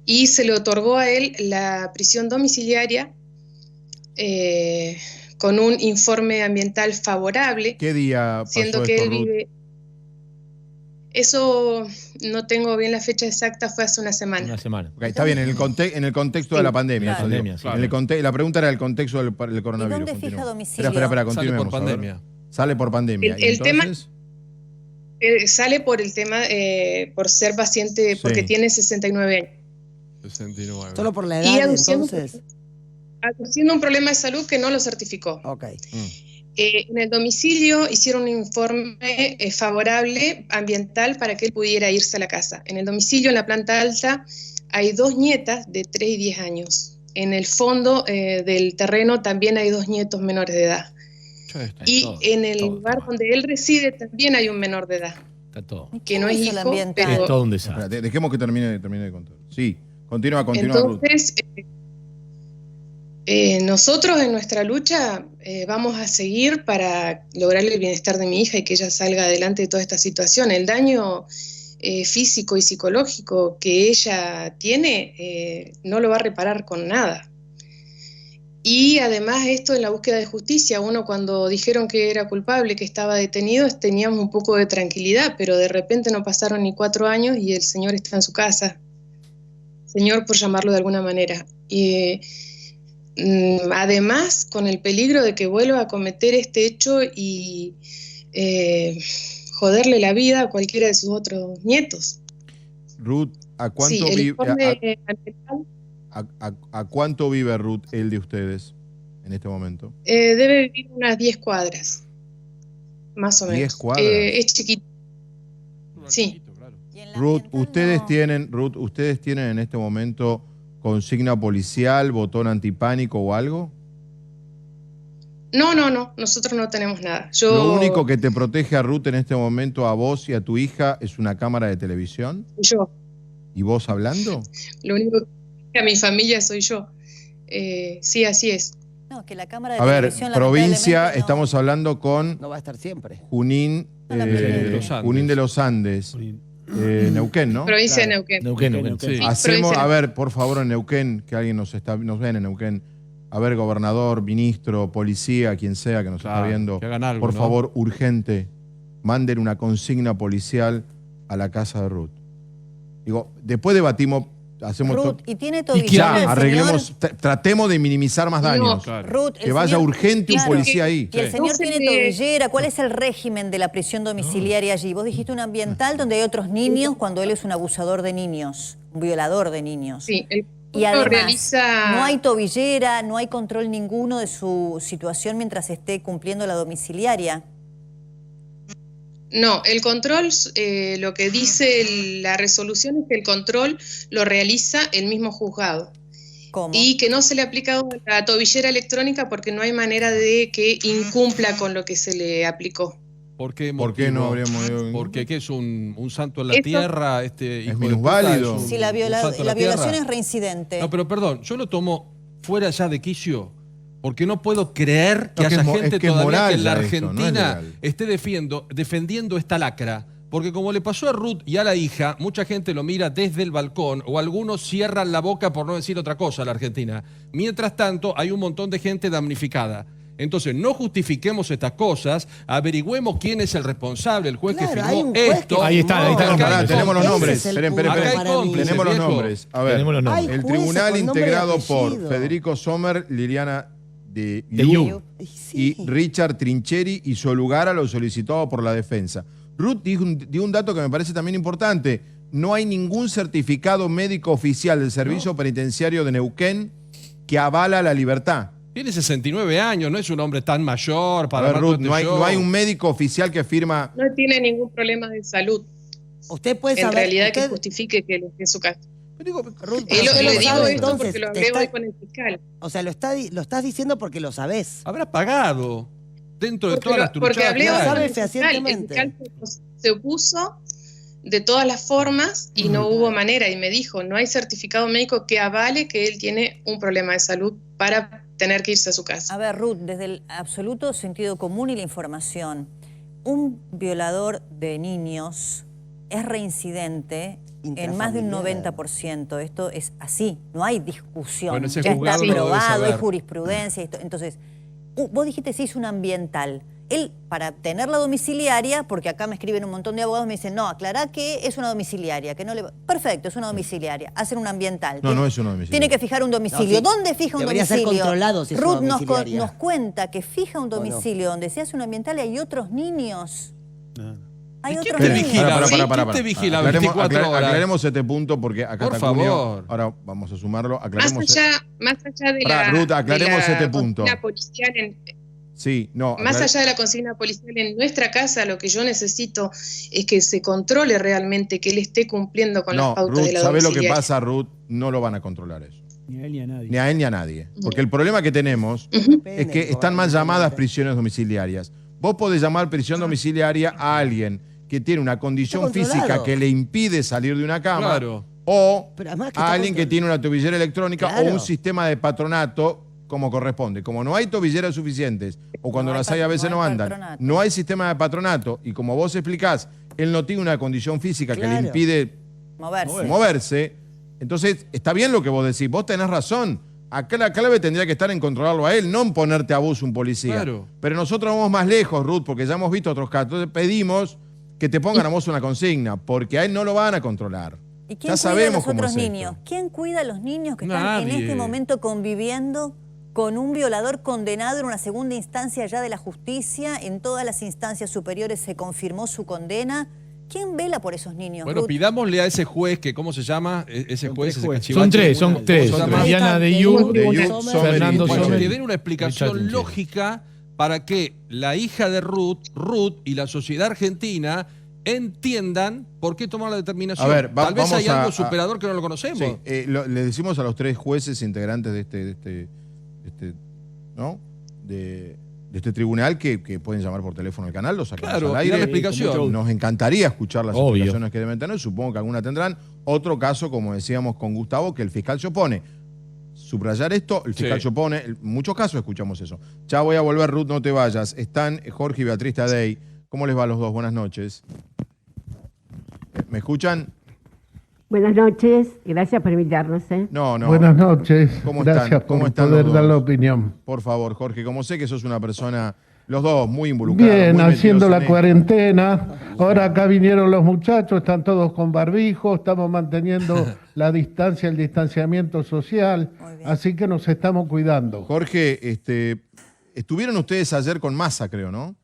y se le otorgó a él la prisión domiciliaria con un informe ambiental favorable. ¿Qué día pasó siendo que esto, él Ruth? vive. Eso no tengo bien la fecha exacta, fue hace una semana. Una semana. Okay, está bien, en el contexto de la pandemia. Claro. Eso digo. Claro. La pregunta era el contexto del coronavirus. ¿Y dónde fija Continuemos. domicilio? Espera, Sale continuemos. por pandemia. Sale por pandemia. El tema Entonces, sale por el tema, por ser paciente, porque tiene 69 años. 69. Solo por la Y edad, aduciendo un problema de salud que no lo certificó. Ok. En el domicilio hicieron un informe favorable ambiental para que él pudiera irse a la casa. En el domicilio, en la planta alta, hay 2 nietas de 3 y 10 años. en el fondo del terreno también hay 2 nietos menores de edad. Y en el lugar donde él reside también hay un menor de edad. Está todo. Que no es hijo, pero... Es todo un desastre. Espérate, dejemos que termine de contar. Sí, continúa, Ruth. Entonces, nosotros en nuestra lucha vamos a seguir para lograr el bienestar de mi hija y que ella salga adelante de toda esta situación. El daño físico y psicológico que ella tiene no lo va a reparar con nada. Y además esto en la búsqueda de justicia, uno cuando dijeron que era culpable, que estaba detenido, teníamos un poco de tranquilidad, pero de repente no pasaron ni 4 años y el señor está en su casa. Señor, por llamarlo de alguna manera. Además, con el peligro de que vuelva a cometer este hecho y joderle la vida a cualquiera de sus otros nietos. Ruth, ¿a cuánto Sí, vive? ambiental, ¿A cuánto vive Ruth, el de ustedes, en este momento? debe vivir unas 10 cuadras, más o menos. 10 cuadras. Es chiquito. Sí. Ruth, ustedes tienen en este momento consigna policial, botón antipánico o algo. No, nosotros no tenemos nada. Lo único que te protege a Ruth en este momento, a vos y a tu hija, es una cámara de televisión. Yo. ¿Y vos hablando? Lo único que protege a mi familia soy yo. Sí, así es. No, que la cámara de A ver, televisión, provincia, lamentablemente, no- estamos hablando con No va a estar siempre. Junín, Junín de los Andes. Neuquén, ¿no? Provincia de Neuquén. Neuquén. Sí, Hacemos, provincia. a ver, por favor, en Neuquén, que alguien nos ven en Neuquén. A ver, gobernador, ministro, policía, quien sea que nos está viendo. que hagan algo, por ¿no? favor, urgente, manden una consigna policial a la casa de Ruth. Digo, después debatimos, hacemos Ruth, todo. ¿y tiene Y tobillo ya, el arreglemos, señor? tratemos de minimizar más daños. Ruth, Que vaya urgente un policía ahí. Y el señor No se tiene le- tobillera. ¿Cuál es el régimen de la prisión domiciliaria allí? Vos dijiste un ambiental donde hay otros niños cuando él es un abusador de niños, un violador de niños. Sí, Y además, realiza... no hay tobillera, no hay control ninguno de su situación mientras esté cumpliendo la domiciliaria. No, el control, lo que dice la resolución es que el control lo realiza el mismo juzgado. ¿Cómo? Y que no se le ha aplicado la tobillera electrónica porque no hay manera de que incumpla con lo que se le aplicó. ¿Por qué ¿Por qué no habríamos ido? Porque ¿qué es un santo en la Eso- tierra? Este hijo de minusválido. puta, es un- Si la, un santo en la violación tierra. es reincidente. No, pero perdón, yo lo tomo fuera ya de quicio, porque no puedo creer que No, que haya es mo- gente es que es todavía moral que en la ya esto, no es Argentina legal. esté defendiendo esta lacra. Porque como le pasó a Ruth y a la hija, mucha gente lo mira desde el balcón o algunos cierran la boca por no decir otra cosa a la Argentina. Mientras tanto, hay un montón de gente damnificada. Entonces, no justifiquemos estas cosas, averigüemos quién es el responsable, el juez Claro, que hay firmó un juez esto. que Ahí está, ahí está. Acá hay Pará, tenemos los cómplices. nombres. Ese es el Esperen, punto esperen, Acá hay esperen. cómplices, Tenemos los viejo. nombres. A ver, Tenemos los nombres. Hay el jueces tribunal con nombre y integrado por apellido. Federico Sommer, Liliana de De Yu Yu. Sí. y Richard Trincheri hizo lugar a lo solicitado por la defensa. Ruth dio un dato que me parece también importante. No hay ningún certificado médico oficial del Servicio Penitenciario de Neuquén que avala la libertad. Tiene 69 años, no es un hombre tan mayor A para ver, armar todo Ruth, este show. no hay un médico oficial que firma. No tiene ningún problema de salud. Usted puede En saber. realidad que usted- justifique que él esté en su casa. Ruth, Y lo usted le lo digo sabe, esto entonces, porque lo te hablé está- hoy con el fiscal. O sea, lo estás diciendo porque lo sabés. Habrá pagado dentro de Porque, todas las porque truchadas hablé que hoy hay. con Sabe el fiscal. El fehacientemente. fiscal se opuso de todas las formas y no hubo manera. Y me dijo, no hay certificado médico que avale que él tiene un problema de salud para tener que irse a su casa. A ver, Ruth, desde el absoluto sentido común y la información, un violador de niños es reincidente en más de un Intrafamiliar. 90%. Esto es así, no hay discusión. Bueno, ese ya está juzgado lo debe probado, hay saber. jurisprudencia. Entonces, vos dijiste se hizo un ambiental. Él, para tener la domiciliaria, porque acá me escriben un montón de abogados, me dicen, no, aclará que es una domiciliaria, que no le... Perfecto, es una domiciliaria. Hacen un ambiental. No es una domiciliaria. Tiene que fijar un domicilio. No, sí. ¿Dónde fija un Debería ser domicilio? controlado si es una Ruth domiciliaria. nos cuenta que fija un no? domicilio donde se hace un ambiental y hay otros niños. Hay ¿Y otros quién te niños. vigila? Pará. ¿Quién te vigila Aclaremos- 24 horas? Aclaremos este punto porque acá Por está Cunio. favor. Ahora vamos a sumarlo. Más Aclaremos. allá de Pará, la, Ruth, aclaremos de la este punto. consigna policial Sí, no. más allá de la consigna policial en nuestra casa, lo que yo necesito es que se controle realmente que él esté cumpliendo con las No, pautas Ruth, de la ¿sabés lo que domiciliaria. pasa, Ruth? No lo van a controlar eso. Ni a él ni a nadie. Ni a él ni a nadie. Porque el problema que tenemos es que están mal llamadas prisiones domiciliarias. Vos podés llamar prisión domiciliaria a alguien que tiene una condición física que le impide salir de una cama, Claro. o Pero además que a está alguien que tiene una tobillera electrónica Claro. o un sistema de patronato como corresponde. Como no hay tobilleras suficientes, o cuando las hay a veces no andan, patronato. no hay sistema de patronato, y como vos explicás, él no tiene una condición física que le Claro. impide Moverse. entonces está bien lo que vos decís, vos tenés razón. Acá la clave tendría que estar en controlarlo a él, no en ponerte a vos un policía. Claro. Pero nosotros vamos más lejos, Ruth, porque ya hemos visto otros casos. Entonces pedimos que te pongan a vos una consigna, porque a él no lo van a controlar. ¿Y quién Ya cuida a sabemos los cómo otros es esto. niños? ¿Quién cuida a los niños que están en Nadie. este momento conviviendo con un violador condenado en una segunda instancia ya de la justicia? En todas las instancias superiores se confirmó su condena. ¿Quién vela por esos niños? Bueno, Ruth? pidámosle a ese juez que, ¿cómo se llama? Ese juez, ese cachivache. Son tres, ¿Cómo son tres. se llama? Diana Deyú, Fernando Bueno, Sommer. que den una explicación lógica para que la hija de Ruth y la sociedad argentina entiendan por qué tomar la determinación. A ver, Tal vez vamos hay algo a- superador que no lo conocemos. Sí, le decimos a los tres jueces integrantes de este tribunal que pueden llamar por teléfono al canal, los sacamos Claro, al y aire. dar la explicación. Nos encantaría escuchar las Obvio. explicaciones que deben tener, supongo que alguna tendrán. Otro caso, como decíamos con Gustavo, que el fiscal se opone. Subrayar esto, el fiscal Sí. se opone. En muchos casos escuchamos eso. Ya voy a volver, Ruth, no te vayas. Están Jorge y Beatriz Tadei. ¿Cómo les va a los dos? Buenas noches. ¿Me escuchan? Buenas noches, gracias por invitarnos. No. Buenas noches, ¿Cómo gracias están? ¿Cómo por están poder los dar dos? la opinión. Por favor, Jorge, como sé que sos una persona, los dos, muy involucrados. Bien, muy haciendo metidos la en esto. cuarentena. Ahora acá vinieron los muchachos, están todos con barbijo, estamos manteniendo la distancia, el distanciamiento social, así que nos estamos cuidando. Jorge, estuvieron ustedes ayer con Massa, creo, ¿no?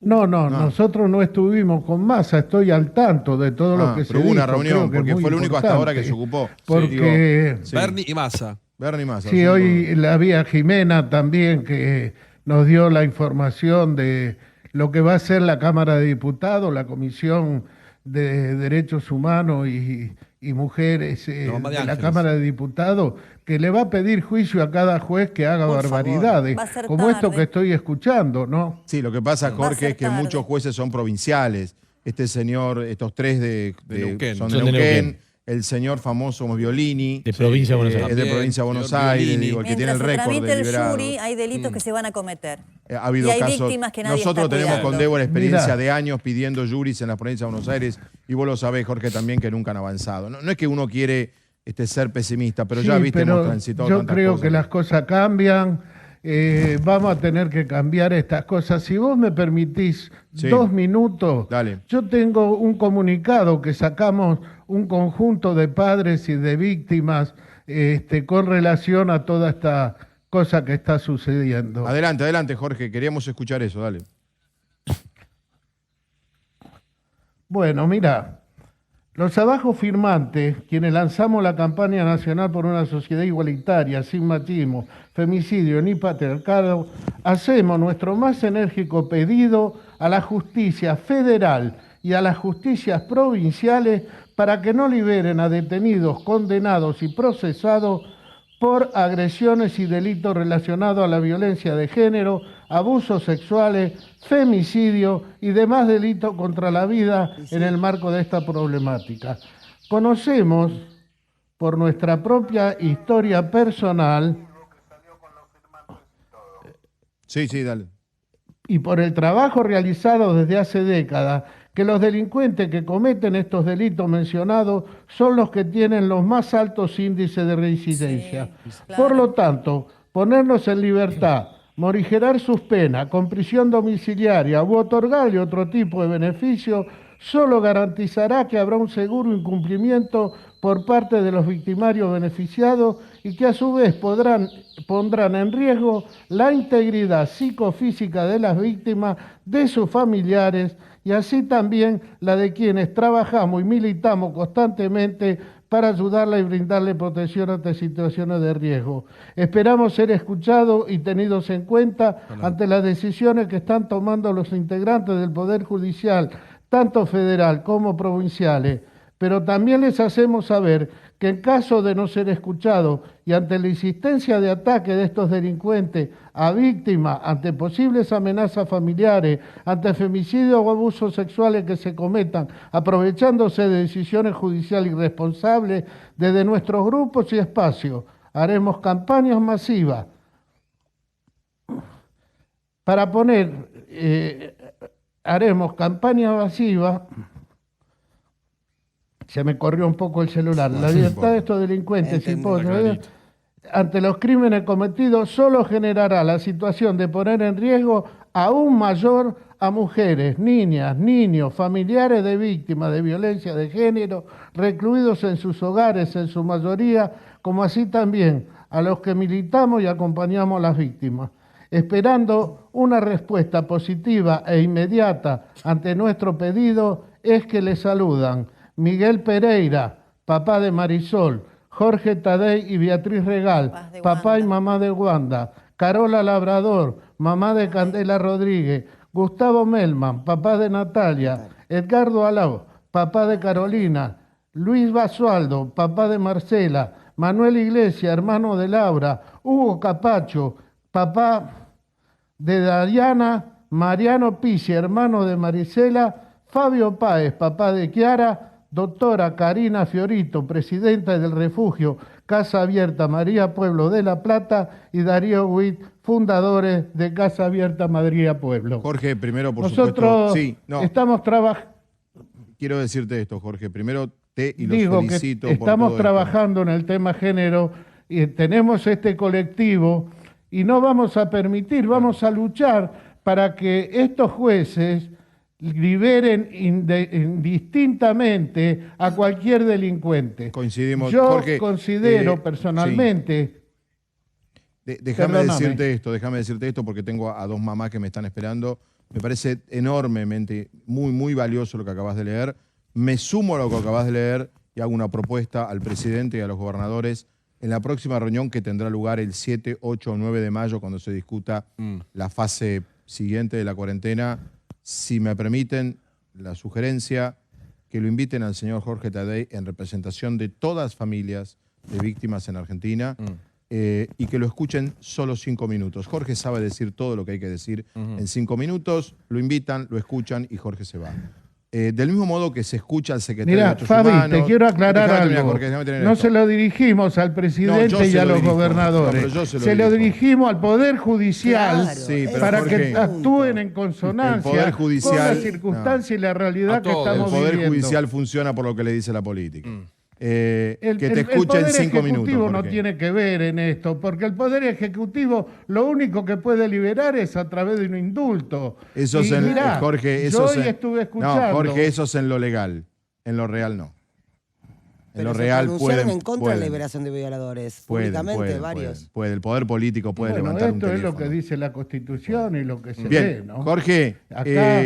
No, nosotros no estuvimos con Massa, estoy al tanto de todo lo que se pero hubo una dijo, reunión, creo que es porque muy fue el único hasta ahora que importante, se ocupó. Porque Sí. Bernie y Massa. Bernie Massa. sí, hoy la había Jimena también que nos dio la información de lo que va a ser la Cámara de Diputados, la Comisión de Derechos Humanos y Mujeres Mamá de de la Ángeles. Cámara de Diputados, que le va a pedir juicio a cada juez que haga Por favor. barbaridades, Va a ser como esto tarde. que estoy escuchando, ¿no? Sí, lo que pasa, Va a Jorge, ser es que tarde. muchos jueces son provinciales. Este señor, estos tres de Neuquén. son Son de de Neuquén. Neuquén. El señor famoso Violini. De provincia de Buenos Aires. Es de También, provincia de Buenos señor Aires, Violini. digo, el que tiene Mientras el se récord tramite de el liberados. jury, hay delitos que se van a cometer. Ha habido y hay casos. víctimas que nadie Nosotros está tenemos cuidando. con Débora experiencia Mirá. de años pidiendo juris en la provincia de Buenos Aires, y vos lo sabés, Jorge, también, que nunca han avanzado. No es que uno quiere ser pesimista, pero ya Sí, viste, pero hemos transitado yo tantas creo cosas. que las cosas cambian, vamos a tener que cambiar estas cosas. Si vos me permitís Sí. 2 minutos, Dale. yo tengo un comunicado que sacamos un conjunto de padres y de víctimas con relación a toda esta cosa que está sucediendo. Adelante, Jorge, queríamos escuchar eso, dale. Bueno, mira, los abajo firmantes, quienes lanzamos la campaña nacional por una sociedad igualitaria, sin machismo, femicidio ni patriarcado, hacemos nuestro más enérgico pedido a la justicia federal y a las justicias provinciales para que no liberen a detenidos, condenados y procesados por agresiones y delitos relacionados a la violencia de género, abusos sexuales, femicidio y demás delitos contra la vida en el marco de esta problemática. Conocemos por nuestra propia historia personal Sí, dale. y por el trabajo realizado desde hace décadas que los delincuentes que cometen estos delitos mencionados son los que tienen los más altos índices de reincidencia. Por lo tanto, ponerlos en libertad, morigerar sus penas con prisión domiciliaria u otorgarle otro tipo de beneficio solo garantizará que habrá un seguro incumplimiento por parte de los victimarios beneficiados y que a su vez pondrán en riesgo la integridad psicofísica de las víctimas, de sus familiares y así también la de quienes trabajamos y militamos constantemente para ayudarla y brindarle protección ante situaciones de riesgo. Esperamos ser escuchados y tenidos en cuenta ante las decisiones que están tomando los integrantes del Poder Judicial, tanto federal como provinciales. pero también les hacemos saber que en caso de no ser escuchados y ante la insistencia de ataque de estos delincuentes a víctimas, ante posibles amenazas familiares, ante femicidios o abusos sexuales que se cometan, aprovechándose de decisiones judiciales irresponsables, desde nuestros grupos y espacios, haremos campañas masivas para haremos campañas masivas. Se me corrió un poco el celular. La libertad de estos delincuentes ante los crímenes cometidos solo generará la situación de poner en riesgo aún mayor a mujeres, niñas, niños, familiares de víctimas de violencia de género, recluidos en sus hogares en su mayoría, como así también a los que militamos y acompañamos a las víctimas, esperando una respuesta positiva e inmediata ante nuestro pedido. Es que les saludan Miguel Pereira, papá de Marisol, Jorge Tadei y Beatriz Regal, papá y mamá de Wanda, Carola Labrador, mamá de Candela Rodríguez, Gustavo Melman, papá de Natalia, Edgardo Alau, papá de Carolina, Luis Basualdo, papá de Marcela, Manuel Iglesias, hermano de Laura, Hugo Capacho, papá de Dariana, Mariano Pizzi, hermano de Marisela, Fabio Páez, papá de Chiara, doctora Karina Fiorito, presidenta del refugio Casa Abierta María Pueblo de La Plata, y Darío Witt, fundadores de Casa Abierta María Pueblo. Jorge, primero, por Nosotros supuesto... estamos trabajando... Quiero decirte esto, Jorge. Primero, te y los Digo felicito que por estamos todo trabajando en el tema género y tenemos este colectivo y no vamos a permitir, vamos a luchar para que estos jueces liberen indistintamente a cualquier delincuente. Coincidimos. Yo Jorge, considero personalmente... Déjame decirte esto porque tengo a dos mamás que me están esperando. Me parece enormemente, muy valioso lo que acabas de leer. Me sumo a lo que acabas de leer y hago una propuesta al presidente y a los gobernadores en la próxima reunión que tendrá lugar el 7, 8 o 9 de mayo, cuando se discuta la fase siguiente de la cuarentena. Si me permiten la sugerencia, que lo inviten al señor Jorge Tadei en representación de todas las familias de víctimas en Argentina y que lo escuchen solo 5 minutos. Jorge sabe decir todo lo que hay que decir en 5 minutos, lo invitan, lo escuchan y Jorge se va. Del mismo modo que se escucha al secretario de Derechos Fabi, Humanos... te quiero aclarar algo. Jorge, no se lo dirigimos al presidente y a los gobernadores. Se lo dirigimos al Poder Judicial para que actúen en consonancia con la circunstancia y la realidad que estamos viviendo. El Poder Judicial funciona por lo que le dice la política. Que te escuchen 5 minutos. El Poder Ejecutivo no tiene que ver en esto, porque el Poder Ejecutivo lo único que puede liberar es a través de un indulto. Eso es Jorge, yo hoy estuve escuchando. No, Jorge, eso es en lo legal. En lo real no. En lo real pueden en contra de la liberación de violadores. Públicamente, varios. Puede. El poder político puede levantar un teléfono. Esto es lo que dice la Constitución y lo que se Bien, ve, ¿no? Jorge. Acá,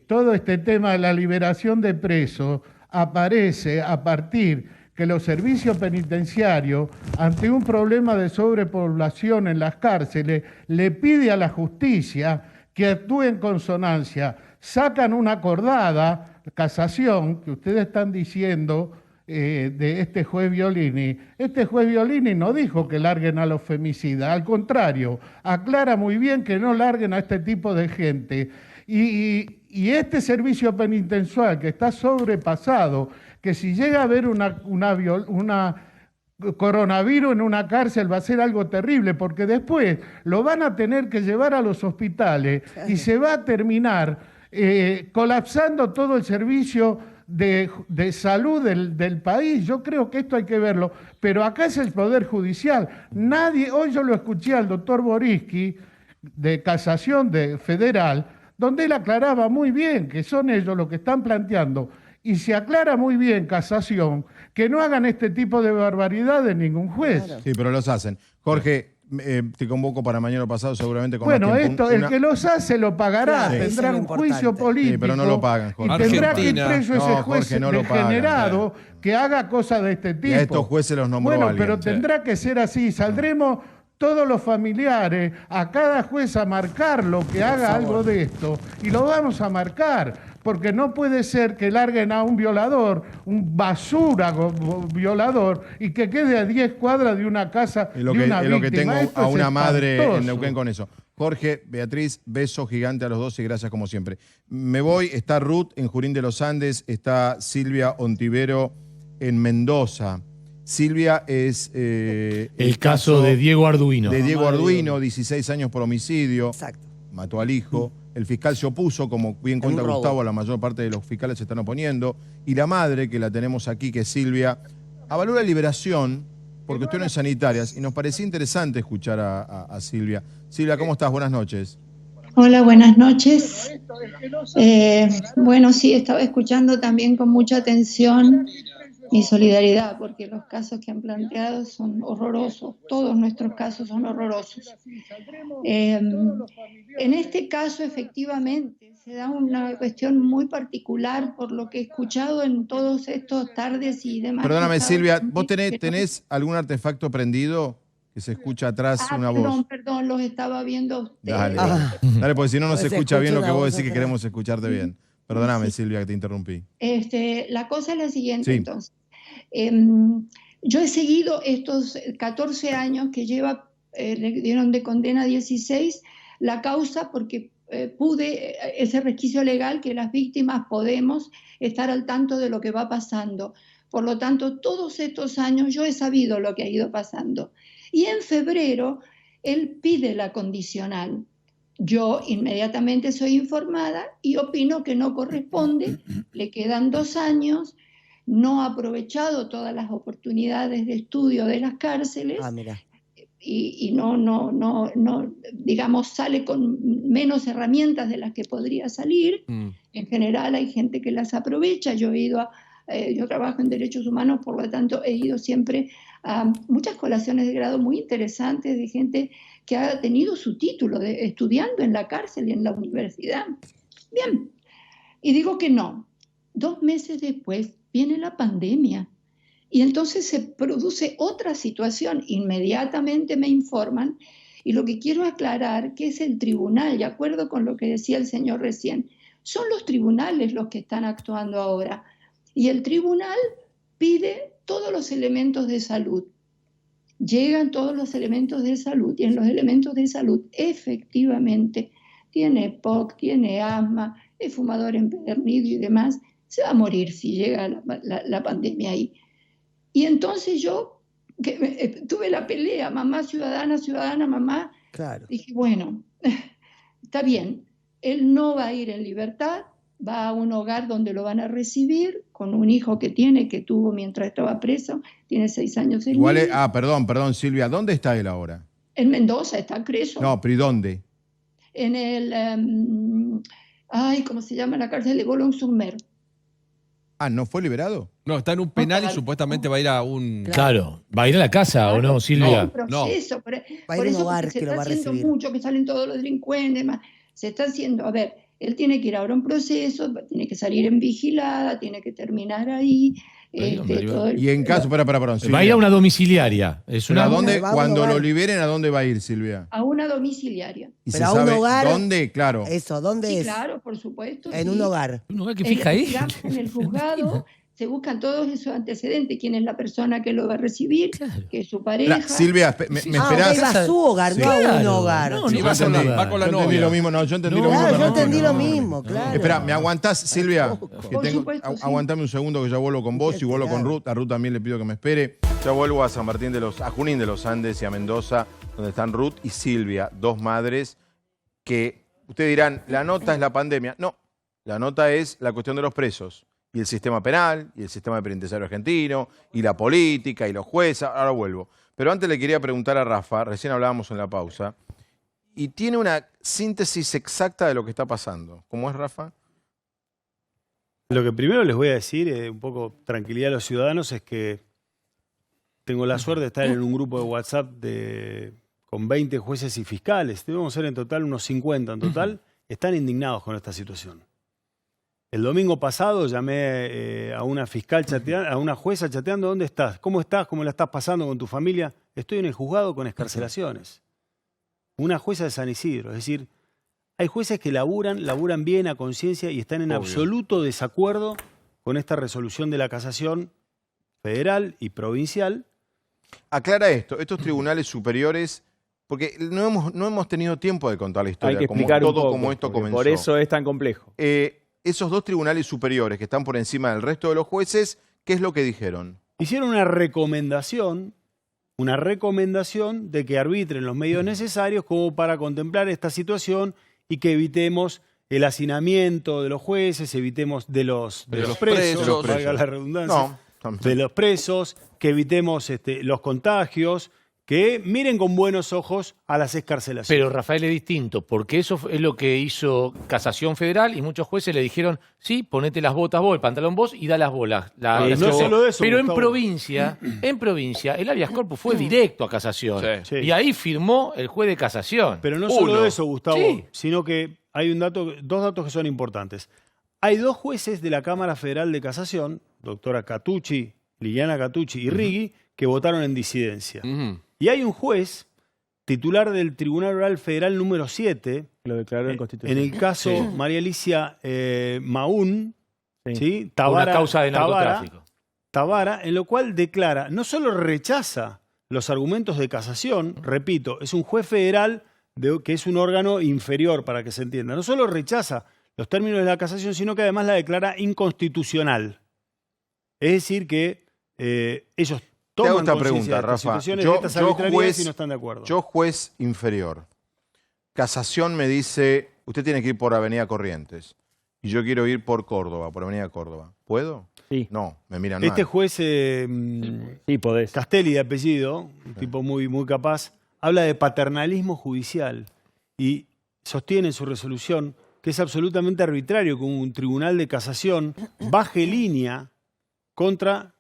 todo este tema de la liberación de presos aparece a partir que los servicios penitenciarios, ante un problema de sobrepoblación en las cárceles, le pide a la justicia que actúe en consonancia. Sacan una acordada, casación, que ustedes están diciendo, de este juez Violini. Este juez Violini no dijo que larguen a los femicidas, al contrario, aclara muy bien que no larguen a este tipo de gente. Y este servicio penitencial que está sobrepasado, que si llega a haber una coronavirus en una cárcel va a ser algo terrible, porque después lo van a tener que llevar a los hospitales y se va a terminar colapsando todo el servicio de salud del país. Yo creo que esto hay que verlo, pero acá es el Poder Judicial. Hoy yo lo escuché al doctor Boriski, de Casación Federal, donde él aclaraba muy bien que son ellos los que están planteando, y se aclara muy bien Casación, que no hagan este tipo de barbaridades ningún juez. Claro. Sí, pero los hacen. Jorge, te convoco para mañana pasado seguramente con el que los hace lo pagará, tendrá un juicio político, sí, pero no lo pagan, Jorge. Y tendrá que ir preso ese juez degenerado que haga cosas de este tipo. Y a estos jueces los nombró alguien. Pero tendrá que ser así, saldremos todos los familiares, a cada juez a marcarlo que haga algo de esto, y lo vamos a marcar, porque no puede ser que larguen a un violador, un basura violador, y que quede a 10 cuadras de una casa de una víctima. Es lo que tengo Esto a es una madre espantoso. en Neuquén con eso. Jorge, Beatriz, beso gigante a los dos y gracias como siempre. Me voy, está Ruth en Junín de los Andes, está Silvia Ontivero en Mendoza. Silvia es... el caso de Diego Arduino. De Diego Arduino, 16 años por homicidio. Exacto. Mató al hijo. El fiscal se opuso, como bien cuenta un robo. Gustavo, la mayor parte de los fiscales se están oponiendo. Y la madre, que la tenemos aquí, que es Silvia, avaló la liberación, porque estuvieron en sanitarias, y nos parecía interesante escuchar a Silvia. Silvia, ¿cómo estás? Buenas noches. Hola, buenas noches. Bueno, sí, estaba escuchando también con mucha atención mi solidaridad, porque los casos que han planteado son horrorosos, todos nuestros casos son horrorosos. En este caso, efectivamente, se da una cuestión muy particular por lo que he escuchado en todos estos tardes y demás. Perdóname, Silvia, ¿vos tenés algún artefacto prendido? Que se escucha atrás una voz. Perdón, los estaba viendo a ustedes. Dale, dale, porque si no, no se escucha bien lo que vos decís, que queremos escucharte bien. Perdóname, Silvia, que te interrumpí. La cosa es la siguiente, Sí. entonces. Yo he seguido estos 14 años que lleva, le dieron de condena 16, la causa porque pude, ese resquicio legal que las víctimas podemos estar al tanto de lo que va pasando. Por lo tanto, todos estos años yo he sabido lo que ha ido pasando. Y en febrero, él pide la condicional. Yo inmediatamente soy informada y opino que no corresponde, le quedan 2 años, no ha aprovechado todas las oportunidades de estudio de las cárceles y no, digamos, sale con menos herramientas de las que podría salir. En general hay gente que las aprovecha. Yo trabajo en derechos humanos, por lo tanto he ido siempre a muchas colaciones de grado muy interesantes de gente que ha tenido su título estudiando en la cárcel y en la universidad. Bien, y digo que no. 2 meses después viene la pandemia y entonces se produce otra situación. Inmediatamente me informan y lo que quiero aclarar que es el tribunal, de acuerdo con lo que decía el señor recién, son los tribunales los que están actuando ahora y el tribunal pide todos los elementos de salud. Llegan todos los elementos de salud y en los elementos de salud efectivamente tiene POC, tiene asma, es fumador empedernido y demás, se va a morir si llega la pandemia ahí. Y entonces yo tuve la pelea, mamá ciudadana, mamá, dije, bueno, está bien, él no va a ir en libertad, va a un hogar donde lo van a recibir con un hijo que tuvo mientras estaba preso, tiene 6 años. Igual perdón, Silvia, ¿dónde está él ahora? En Mendoza está preso. No, pero ¿y dónde? En el, ¿cómo se llama? La cárcel de Boulogne-sur-Mer. ¿No fue liberado? No, está en un penal y supuestamente va a ir a un... Claro, ¿va a ir a la casa o no, Silvia? No, proceso, por eso porque se está haciendo mucho, que salen todos los delincuentes, más. Se está haciendo, a ver, él tiene que ir ahora a un proceso, tiene que salir en vigilada, tiene que terminar ahí. Y en caso, perdón, Silvia. Va a ir a una domiciliaria. Cuando lo liberen, ¿a dónde va a ir, Silvia? A una domiciliaria. ¿Y se sabe dónde? Claro. Eso, ¿dónde es? Claro, por supuesto. En un hogar. ¿Un hogar que fija ahí? En el juzgado se buscan todos esos antecedentes, quién es la persona que lo va a recibir, que es su pareja. Silvia, ¿me esperás? Va a su hogar, no a un hogar. No, va con la novia. Yo entendí lo mismo, yo entendí lo mismo. Claro, yo entendí lo mismo, claro. Espera, ¿me aguantás, Silvia? Supuesto, sí. Aguantame un segundo que ya vuelvo con vos y vuelvo con Ruth. A Ruth también le pido que me espere. Ya vuelvo a a Junín de los Andes y a Mendoza, donde están Ruth y Silvia, 2 madres que, ustedes dirán, la nota es la pandemia. No, la nota es la cuestión de los presos. Y el sistema penal, y el sistema penitenciario argentino, y la política, y los jueces, ahora vuelvo. Pero antes le quería preguntar a Rafa, recién hablábamos en la pausa, y tiene una síntesis exacta de lo que está pasando. ¿Cómo es, Rafa? Lo que primero les voy a decir, un poco tranquilidad a los ciudadanos, es que tengo la suerte de estar en un grupo de WhatsApp con 20 jueces y fiscales. Debemos ser en total unos 50 en total, están indignados con esta situación. El domingo pasado llamé a una fiscal a una jueza chateando, ¿dónde estás? ¿Cómo estás? ¿Cómo la estás pasando con tu familia? Estoy en el juzgado con excarcelaciones. Una jueza de San Isidro, es decir, hay jueces que laburan bien a conciencia y están en absoluto desacuerdo con esta resolución de la casación federal y provincial. Aclara esto, estos tribunales superiores, porque no hemos tenido tiempo de contar la historia, Hay que explicar como un poco, como esto comenzó. por eso es tan complejo. Esos dos tribunales superiores que están por encima del resto de los jueces, ¿qué es lo que dijeron? Hicieron una recomendación de que arbitren los medios necesarios como para contemplar esta situación y que evitemos el hacinamiento de los jueces, evitemos de los presos, valga la redundancia, de los presos, que evitemos los contagios, que miren con buenos ojos a las excarcelaciones. Pero Rafael, es distinto, porque eso es lo que hizo Casación Federal y muchos jueces le dijeron, sí, ponete las botas vos, el pantalón vos y da las bolas. No solo eso, pero Gustavo. en provincia, el habeas corpus fue directo a Casación. Sí. Y ahí firmó el juez de Casación. Pero no solo eso, Gustavo, sino que hay dos datos que son importantes. Hay dos jueces de la Cámara Federal de Casación, doctora Catucci, Liliana Catucci y Rigui, que votaron en disidencia. Y hay un juez, titular del Tribunal Oral Federal número 7, lo declaró en el caso María Alicia Maún, ¿sí? Una causa de narcotráfico. Tabara, en lo cual declara, no solo rechaza los argumentos de casación, repito, es un juez federal que es un órgano inferior, para que se entienda, no solo rechaza los términos de la casación, sino que además la declara inconstitucional. Es decir que ellos Te hago toman esta pregunta, Rafa. de estas arbitrariedades y no están de acuerdo. Yo, juez inferior, Casación me dice, usted tiene que ir por Avenida Corrientes, y yo quiero ir por Córdoba, por Avenida Córdoba. ¿Puedo? Sí. No, me miran Este mal. juez, sí, podés. Castelli de apellido, un tipo muy, muy capaz, habla de paternalismo judicial y sostiene en su resolución que es absolutamente arbitrario que un tribunal de casación baje línea contra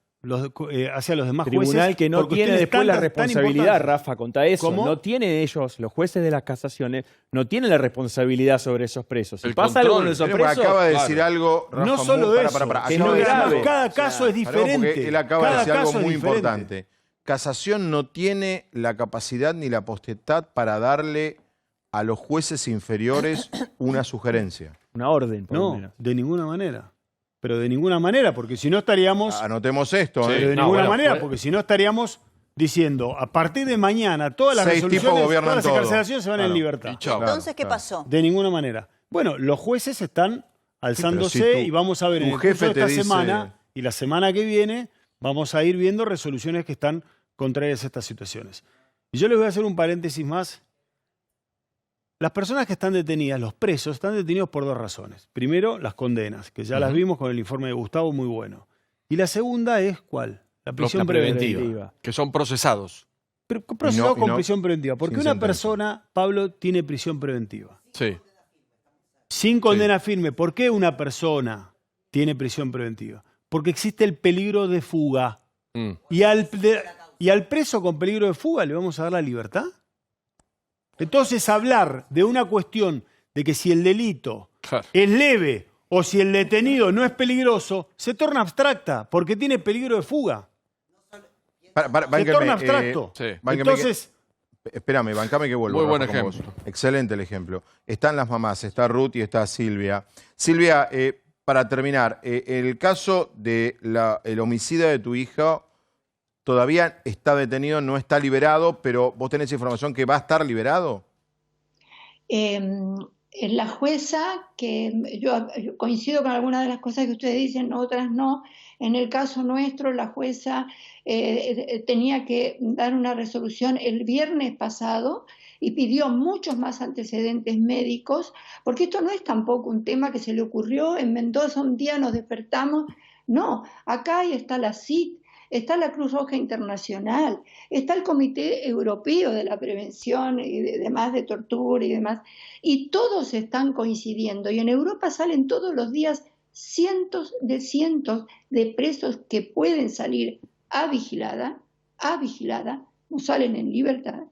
hacia los demás jueces. Tribunal que no tiene después la responsabilidad, Rafa, contra eso. ¿Cómo? No tienen ellos, los jueces de las casaciones, no tienen la responsabilidad sobre esos presos. Si El pasa algo con control. esos Pero presos... acaba de decir algo, Rafa, no solo para, eso, para. que Acaba no de es decir grave. algo. Cada caso es diferente. Porque él acaba de Cada decir algo caso es muy diferente. importante. Casación no tiene la capacidad ni la potestad para darle a los jueces inferiores una sugerencia. Una orden, por lo No, menos. de ninguna manera. Pero de ninguna manera, porque si no estaríamos... Anotemos esto, Pero ¿eh? de ninguna manera, porque si no estaríamos diciendo, a partir de mañana, todas las 6 tipos resoluciones, gobiernan todas las todo. excarcelaciones se van en libertad. Entonces, ¿qué pasó? De ninguna manera. Bueno, los jueces están alzándose pero si y vamos a ver en tu el curso jefe de te esta dice- semana y la semana que viene, vamos a ir viendo resoluciones que están contrarias a estas situaciones. Y yo les voy a hacer un paréntesis más. Las personas que están detenidas, los presos, están detenidos por dos razones. Primero, las condenas, que ya las vimos con el informe de Gustavo, muy bueno. Y la segunda es, ¿cuál? La prisión preventiva. Que son procesados. Pero procesados Y con no- prisión preventiva. Porque sin una sentencia. persona, Pablo, tiene prisión preventiva. Sí. Sin condena firme. ¿Por qué una persona tiene prisión preventiva? Porque existe el peligro de fuga. Y al preso con peligro de fuga le vamos a dar la libertad. Entonces, hablar de una cuestión de que si el delito es leve o si el detenido no es peligroso, se torna abstracta porque tiene peligro de fuga. Se torna abstracto. Entonces, espérame, bancame que vuelvo. Muy buen Rafa, con ejemplo. vos. Excelente el ejemplo. Están las mamás, está Ruth y está Silvia. Silvia, para terminar, el caso del homicida de tu hija todavía está detenido, no está liberado, pero vos tenés información que va a estar liberado. La jueza, que yo coincido con algunas de las cosas que ustedes dicen, otras no. En el caso nuestro, la jueza tenía que dar una resolución el viernes pasado y pidió muchos más antecedentes médicos, porque esto no es tampoco un tema que se le ocurrió en Mendoza, un día nos despertamos. No, acá está la CIT, está la Cruz Roja Internacional, está el Comité Europeo de la Prevención y demás de tortura y demás, y todos están coincidiendo. Y en Europa salen todos los días cientos de presos que pueden salir a vigilada, no salen en libertad.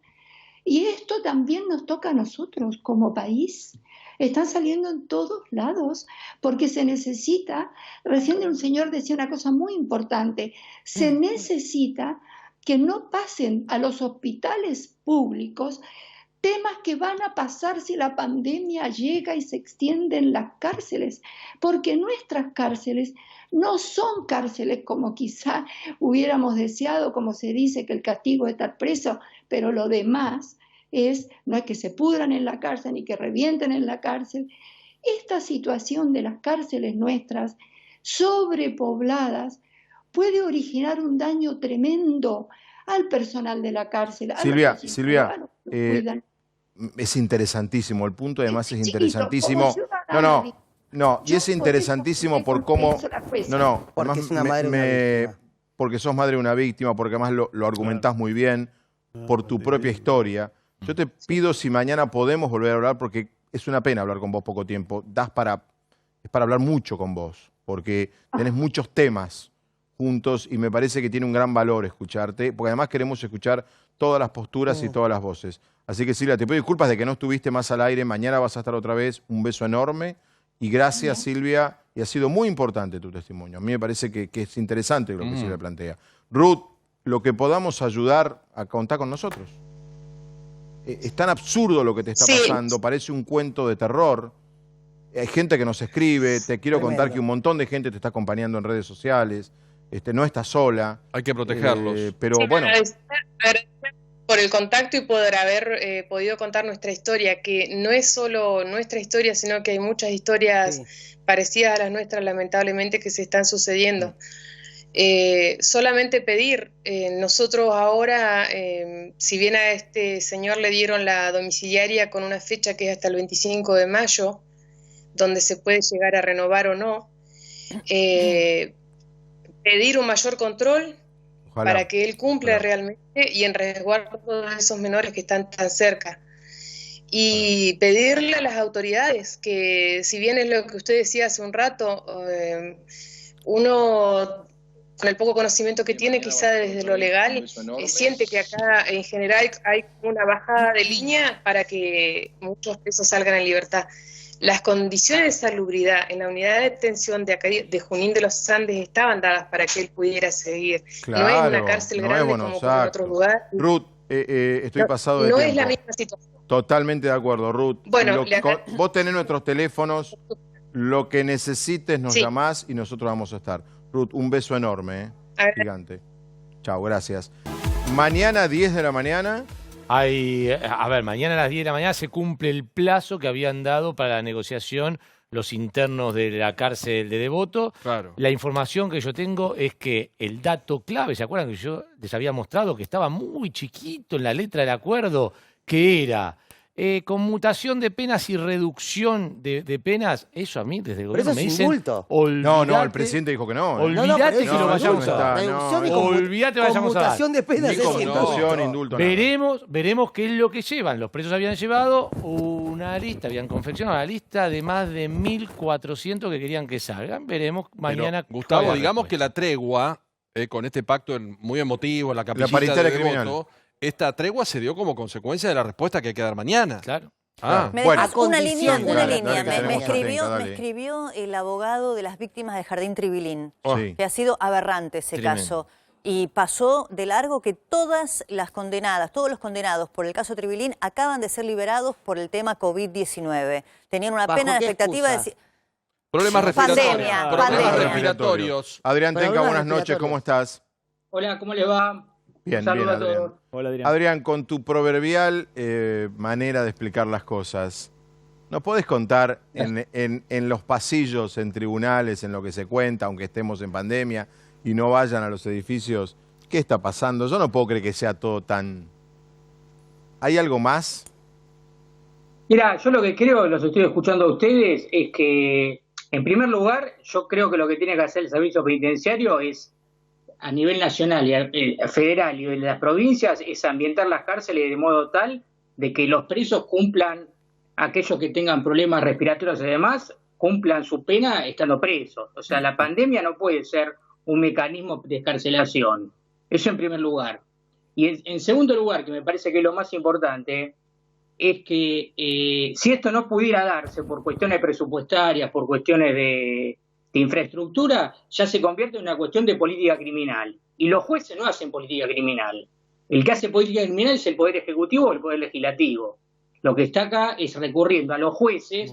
Y esto también nos toca a nosotros como país. Están saliendo en todos lados porque se necesita, recién un señor decía una cosa muy importante, se necesita que no pasen a los hospitales públicos temas que van a pasar si la pandemia llega y se extiende en las cárceles, porque nuestras cárceles no son cárceles como quizá hubiéramos deseado, como se dice que el castigo es estar preso, pero lo demás no es que se pudran en la cárcel ni que revienten en la cárcel. Esta situación de las cárceles nuestras sobrepobladas puede originar un daño tremendo al personal de la cárcel. Silvia, es interesantísimo, el punto además es interesantísimo. No, y es interesantísimo por cómo... No, porque es una madre de una víctima. Porque sos madre de una víctima, porque además lo argumentás muy bien, por tu propia historia. Yo te pido si mañana podemos volver a hablar, porque es una pena hablar con vos poco tiempo. Es para hablar mucho con vos, porque tenés muchos temas juntos y me parece que tiene un gran valor escucharte, porque además queremos escuchar todas las posturas y todas las voces. Así que Silvia, te pido disculpas de que no estuviste más al aire, mañana vas a estar otra vez, un beso enorme y gracias Silvia, y ha sido muy importante tu testimonio. A mí me parece que es interesante lo que Silvia plantea. Ruth, lo que podamos ayudar a contar con nosotros. Es tan absurdo lo que te está pasando, parece un cuento de terror. Hay gente que nos escribe, te quiero contar que un montón de gente te está acompañando en redes sociales. No estás sola. Hay que protegerlos. Pero bueno. Agradecer por el contacto y por haber podido contar nuestra historia, que no es solo nuestra historia, sino que hay muchas historias parecidas a las nuestras, lamentablemente, que se están sucediendo. Solamente pedir, nosotros ahora, si bien a este señor le dieron la domiciliaria con una fecha que es hasta el 25 de mayo, donde se puede llegar a renovar o no, pedir un mayor control para que él cumpla realmente y en resguardo de esos menores que están tan cerca. Y pedirle a las autoridades que, si bien es lo que usted decía hace un rato, uno con el poco conocimiento que tiene quizá desde lo legal, siente que acá en general hay una bajada de línea para que muchos presos salgan en libertad. Las condiciones de salubridad en la unidad de detención de Junín de los Andes estaban dadas para que él pudiera seguir. Claro, no es una cárcel grande como en otros lugares. Ruth, estoy pasado de tiempo. No es la misma situación. Totalmente de acuerdo, Ruth. Bueno, vos tenés nuestros teléfonos, lo que necesites nos llamás y nosotros vamos a estar. Ruth, un beso enorme, gigante. Chao, gracias. Mañana 10 de la mañana... mañana a las 10 de la mañana se cumple el plazo que habían dado para la negociación los internos de la cárcel de Devoto. Claro. La información que yo tengo es que el dato clave, ¿se acuerdan que yo les había mostrado que estaba muy chiquito en la letra del acuerdo? Que era conmutación de penas y reducción de penas. Eso a mí desde el gobierno me dicen... No, el presidente dijo que no. Olvídate que lo vayamos a dar. Olvídate que vayamos a dar. Conmutación de penas. Conmutación, indulto. Veremos qué es lo que llevan. Los presos habían llevado una lista, habían confeccionado una lista de más de 1.400 que querían que salgan. Veremos mañana. Pero, Gustavo, digamos que la tregua, con este pacto muy emotivo, la capillita de Devoto, esta tregua se dio como consecuencia de la respuesta que hay que dar mañana. Claro. Una línea. Me escribió el abogado de las víctimas del Jardín Tribilín, que ha sido aberrante ese caso. Y pasó de largo que todas las condenadas, todos los condenados por el caso Tribilín acaban de ser liberados por el tema COVID-19. Tenían una pena de expectativa de... Problemas respiratorios. Adrián Tenca, buenas noches, ¿cómo estás? Hola, ¿cómo le va? Bien, un saludo bien, a todos. Hola, Adrián. Adrián, con tu proverbial manera de explicar las cosas, ¿nos podés contar en los pasillos, en tribunales, en lo que se cuenta, aunque estemos en pandemia y no vayan a los edificios, qué está pasando? Yo no puedo creer que sea todo tan... ¿Hay algo más? Mira, yo lo que creo, los estoy escuchando a ustedes, es que, en primer lugar, yo creo que lo que tiene que hacer el servicio penitenciario es, a nivel nacional y federal y de las provincias, es ambientar las cárceles de modo tal de que los presos cumplan, aquellos que tengan problemas respiratorios y demás, cumplan su pena estando presos. O sea, la pandemia no puede ser un mecanismo de escarcelación. Eso en primer lugar. Y en segundo lugar, que me parece que es lo más importante, es que si esto no pudiera darse por cuestiones presupuestarias, por cuestiones de infraestructura, ya se convierte en una cuestión de política criminal. Y los jueces no hacen política criminal. El que hace política criminal es el Poder Ejecutivo o el Poder Legislativo. Lo que está acá es recurriendo a los jueces,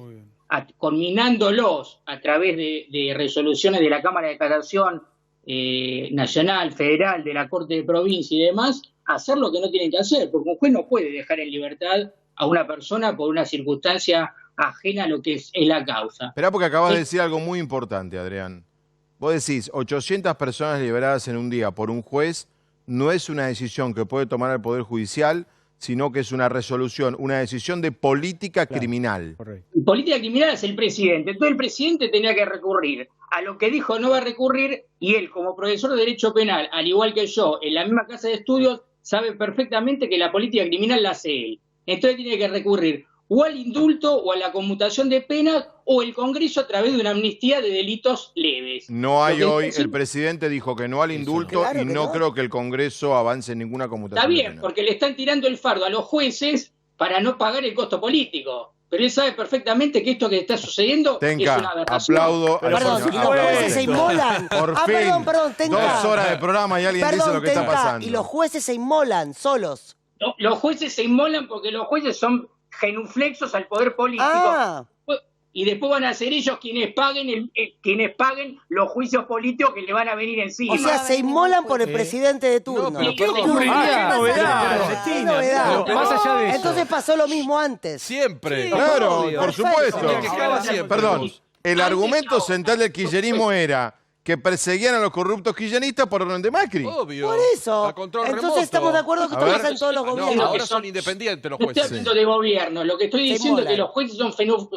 conminándolos a través de resoluciones de la Cámara de Casación Nacional, Federal, de la Corte de Provincia y demás, a hacer lo que no tienen que hacer, porque un juez no puede dejar en libertad a una persona por una circunstancia ajena a lo que es la causa. Esperá, porque acabas de decir algo muy importante, Adrián. Vos decís, 800 personas liberadas en un día por un juez no es una decisión que puede tomar el Poder Judicial, sino que es una resolución, una decisión de política criminal. Política criminal es el presidente. Entonces el presidente tenía que recurrir a lo que dijo no va a recurrir, y él, como profesor de Derecho Penal, al igual que yo, en la misma casa de estudios, sabe perfectamente que la política criminal la hace él. Entonces tiene que recurrir o al indulto o a la conmutación de penas o el Congreso a través de una amnistía de delitos leves. No hay hoy, el presidente dijo que no al indulto y no creo que el Congreso avance en ninguna conmutación. Está bien, porque le están tirando el fardo a los jueces para no pagar el costo político. Pero él sabe perfectamente que esto que está sucediendo es una aberración. Aplaudo a los Perdón, ¿y los jueces se inmolan? Por fin, perdón, Tenca. 2 horas de programa y alguien dice lo que está pasando. Y los jueces se inmolan solos. No, los jueces se inmolan porque los jueces son genuflexos al poder político. Y después van a ser ellos quienes paguen los juicios políticos que le van a venir encima. O sea, se inmolan por el presidente de turno. ¿Qué novedad? Más allá de eso. Entonces pasó lo mismo antes. Siempre. Claro, por supuesto. Perdón, el argumento central del kirchnerismo era que perseguían a los corruptos kirchneristas por orden de Macri. Obvio. Por eso. Entonces estamos de acuerdo que esto pasa en todos los gobiernos. No, ahora son independientes los jueces. Estoy hablando de gobierno. Lo que estoy diciendo es que los jueces son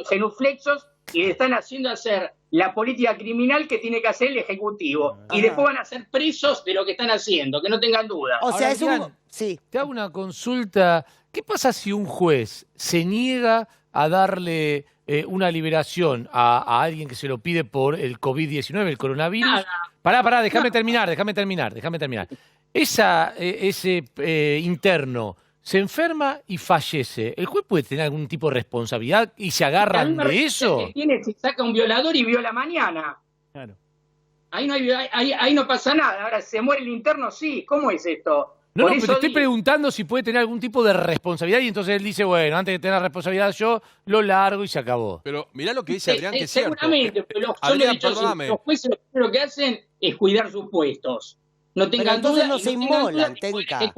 genuflexos y le están haciendo hacer la política criminal que tiene que hacer el Ejecutivo. Y después van a ser presos de lo que están haciendo, que no tengan duda. O sea, Ahora, Sí. Te hago una consulta. ¿Qué pasa si un juez se niega a darle una liberación a alguien que se lo pide por el COVID-19, el coronavirus? Pará, déjame terminar. Ese interno se enferma y fallece. ¿El juez puede tener algún tipo de responsabilidad y se agarran de eso? Si saca un violador y viola mañana. Claro. Ahí no pasa nada. Ahora, ¿se muere el interno? Sí. ¿Cómo es esto? No, pero te estoy preguntando si puede tener algún tipo de responsabilidad y entonces él dice, bueno, antes de tener responsabilidad yo lo largo y se acabó. Pero mirá lo que dice Adrián, que es cierto. Seguramente, pero los jueces lo que hacen es cuidar sus puestos. No tengan pero entonces duda. No se inmolan, Tenca.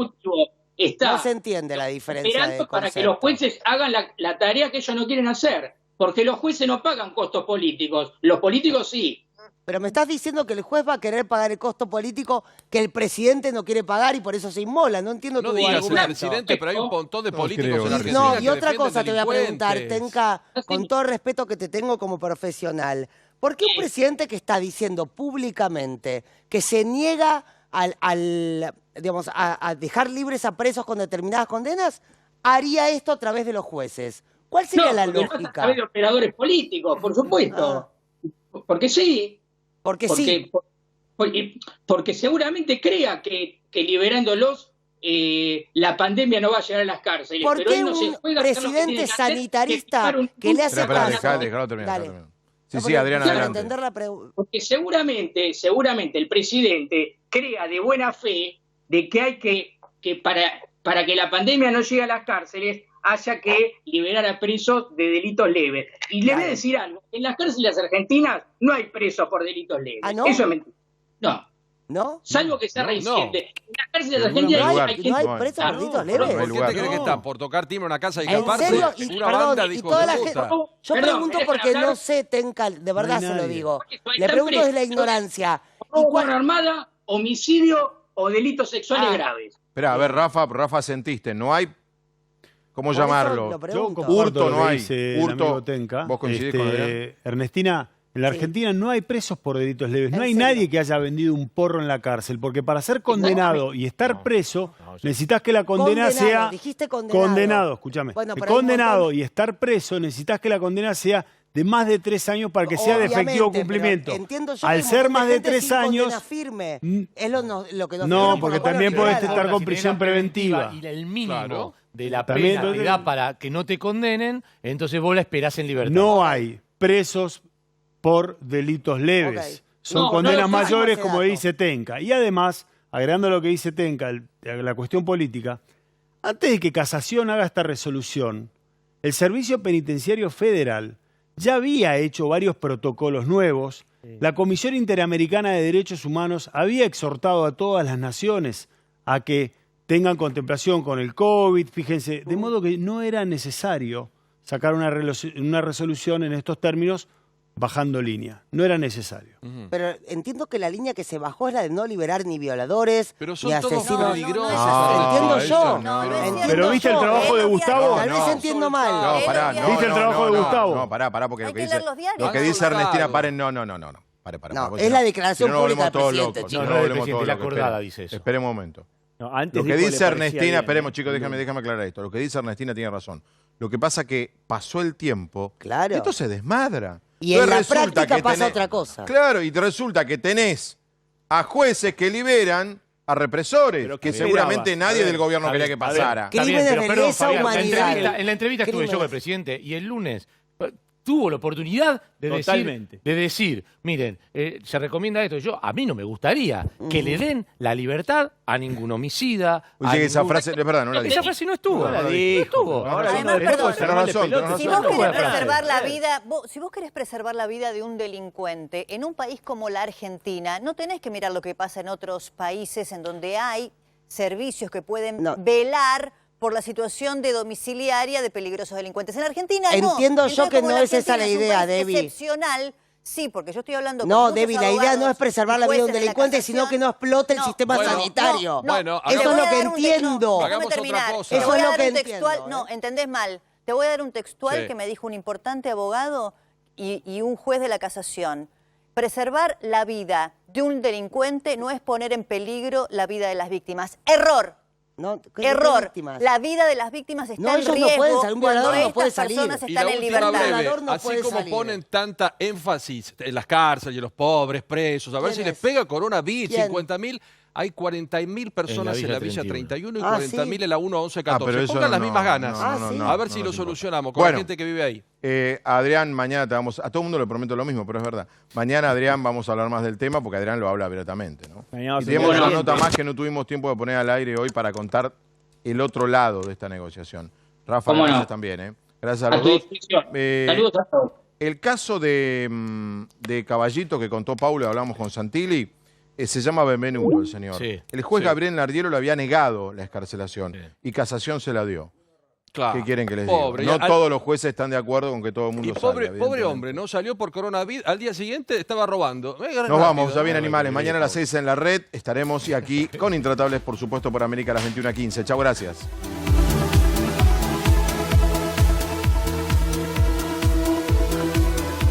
No se entiende la diferencia de concepto. Para que los jueces hagan la tarea que ellos no quieren hacer. Porque los jueces no pagan costos políticos. Los políticos sí. Pero me estás diciendo que el juez va a querer pagar el costo político que el presidente no quiere pagar y por eso se inmola. No entiendo tu argumento. No digas el presidente, pero hay un montón de políticos en Argentina. No, y otra cosa te voy a preguntar, Tenca, con todo el respeto que te tengo como profesional. ¿Por qué un presidente que está diciendo públicamente que se niega a dejar libres a presos con determinadas condenas, haría esto a través de los jueces? ¿Cuál sería la lógica? A través de operadores políticos, por supuesto. Porque sí. Porque seguramente crea que liberándolos la pandemia no va a llegar a las cárceles. ¿Por pero qué él no se un juega presidente sanitarista que le hace caso? Déjalo terminar. Sí, Adrián, adelante. Porque seguramente el presidente crea de buena fe de que hay que para que la pandemia no llegue a las cárceles haya que liberar a presos de delitos leves. Y le voy a decir algo, en las cárceles argentinas no hay presos por delitos leves. ¿Ah, no? Eso es mentira. No. ¿No? Salvo que sea reincidente. En las cárceles argentinas hay gente... ¿No hay presos por delitos leves? ¿Por qué te crees que están? ¿Por tocar timbre en una casa y escaparse? ¿En serio? Una banda de hijos de puta. Yo pregunto porque no sé, Tenca, de verdad se lo digo. Le pregunto desde la ignorancia. ¿Robo armada, homicidio o delitos sexuales graves? Espera, a ver, Rafa, sentiste, no hay... ¿Cómo Por llamarlo? Yo comparto Hurto lo no que hay. dice el amigo Tenca. ¿Vos coincidís con Adrián? Ernestina, en la Argentina no hay presos por delitos leves. No hay nadie que haya vendido un porro en la cárcel. Porque para ser condenado y estar preso, necesitas que la condena sea... Dijiste condenado. Escúchame. Bueno, condenado y estar preso, necesitas que la condena sea de más de 3 años para que sea de efectivo cumplimiento. Al ser más de 3 años... Firme. Es lo que no, porque también podés estar con prisión preventiva. Y el mínimo de la pena que da para que no te condenen, entonces vos la esperás en libertad. No hay presos por delitos leves. Son condenas mayores, como dice Tenca. Y además, agregando lo que dice Tenca, la cuestión política, antes de que Casación haga esta resolución, el Servicio Penitenciario Federal ya había hecho varios protocolos nuevos. La Comisión Interamericana de Derechos Humanos había exhortado a todas las naciones a que tengan contemplación con el COVID, fíjense, de modo que no era necesario sacar una resolución en estos términos bajando línea. No era necesario. Pero entiendo que la línea que se bajó es la de no liberar ni violadores, ni asesinos. Entiendo yo. Pero ¿viste el trabajo de Gustavo? Tal vez entiendo mal. No, pará. ¿Viste el trabajo de Gustavo? No, pará, porque lo que dice Ernestina, paren, no. Pará, no, es la declaración pública del presidente, chicos. No, del presidente, la acordada dice eso. Esperen un momento. No, antes lo que dijo, dice Ernestina, bien, esperemos chicos, déjame aclarar esto. Lo que dice Ernestina tiene razón. Lo que pasa que pasó el tiempo, esto se desmadra. Y en la práctica pasa otra cosa. Claro, y resulta que tenés a jueces que liberan a represores, que seguramente nadie del gobierno quería que pasara. Crímenes de lesa humanidad. En la entrevista estuve yo con el presidente y el lunes tuvo la oportunidad de decir, miren, se recomienda esto. A mí no me gustaría que le den la libertad a ningún homicida. Oye, esa frase, es verdad, no la dijo. Esa frase no estuvo. Además, perdón, si vos querés preservar la vida, si vos querés preservar la vida de un delincuente en un país como la Argentina, no tenés que mirar lo que pasa en otros países en donde hay servicios que pueden velar por la situación de domiciliaria de peligrosos delincuentes. En Argentina no. Entiendo yo que no es esa la idea, Debbie. Excepcional. Sí, porque yo estoy hablando con No, Debbie, la idea no es preservar la vida de un delincuente, sino que no explote el sistema sanitario. Eso es lo que entiendo. Déjame terminar. Eso es lo que entiendo. No, entendés mal. Te voy a dar un textual que me dijo un importante abogado y un juez de la casación. Preservar la vida de un delincuente no es poner en peligro la vida de las víctimas. ¡Error! Error. La vida de las víctimas está en riesgo cuando estas personas están en libertad. Así como ponen tanta énfasis en las cárceles y en los pobres presos, a ver si les pega coronavirus, 50.000, hay 40.000 personas en la Villa 31 y 40.000 en la 1-11-14. Pongan las mismas ganas. A ver si lo solucionamos con la gente que vive ahí. Adrián, mañana a todo el mundo le prometo lo mismo, pero es verdad. Mañana, Adrián, vamos a hablar más del tema porque Adrián lo habla abiertamente, ¿no? Y tenemos una nota más que no tuvimos tiempo de poner al aire hoy para contar el otro lado de esta negociación. Rafa, gracias también, ¿eh? Gracias a los dos. Saludos a todos. El caso de Caballito que contó Paulo, hablamos con Santilli, se llama Benvenuto el señor. El juez Gabriel Nardiero le había negado la excarcelación y casación se la dio. Claro. ¿Qué quieren que les diga? No todos los jueces están de acuerdo con que todo el mundo salga. Pobre hombre, ¿no? Salió por coronavirus, al día siguiente estaba robando. Nos vamos, ya bien animales. Mañana a las 6 en la red estaremos y aquí con Intratables, por supuesto, por América a las 21:15. Chao, gracias.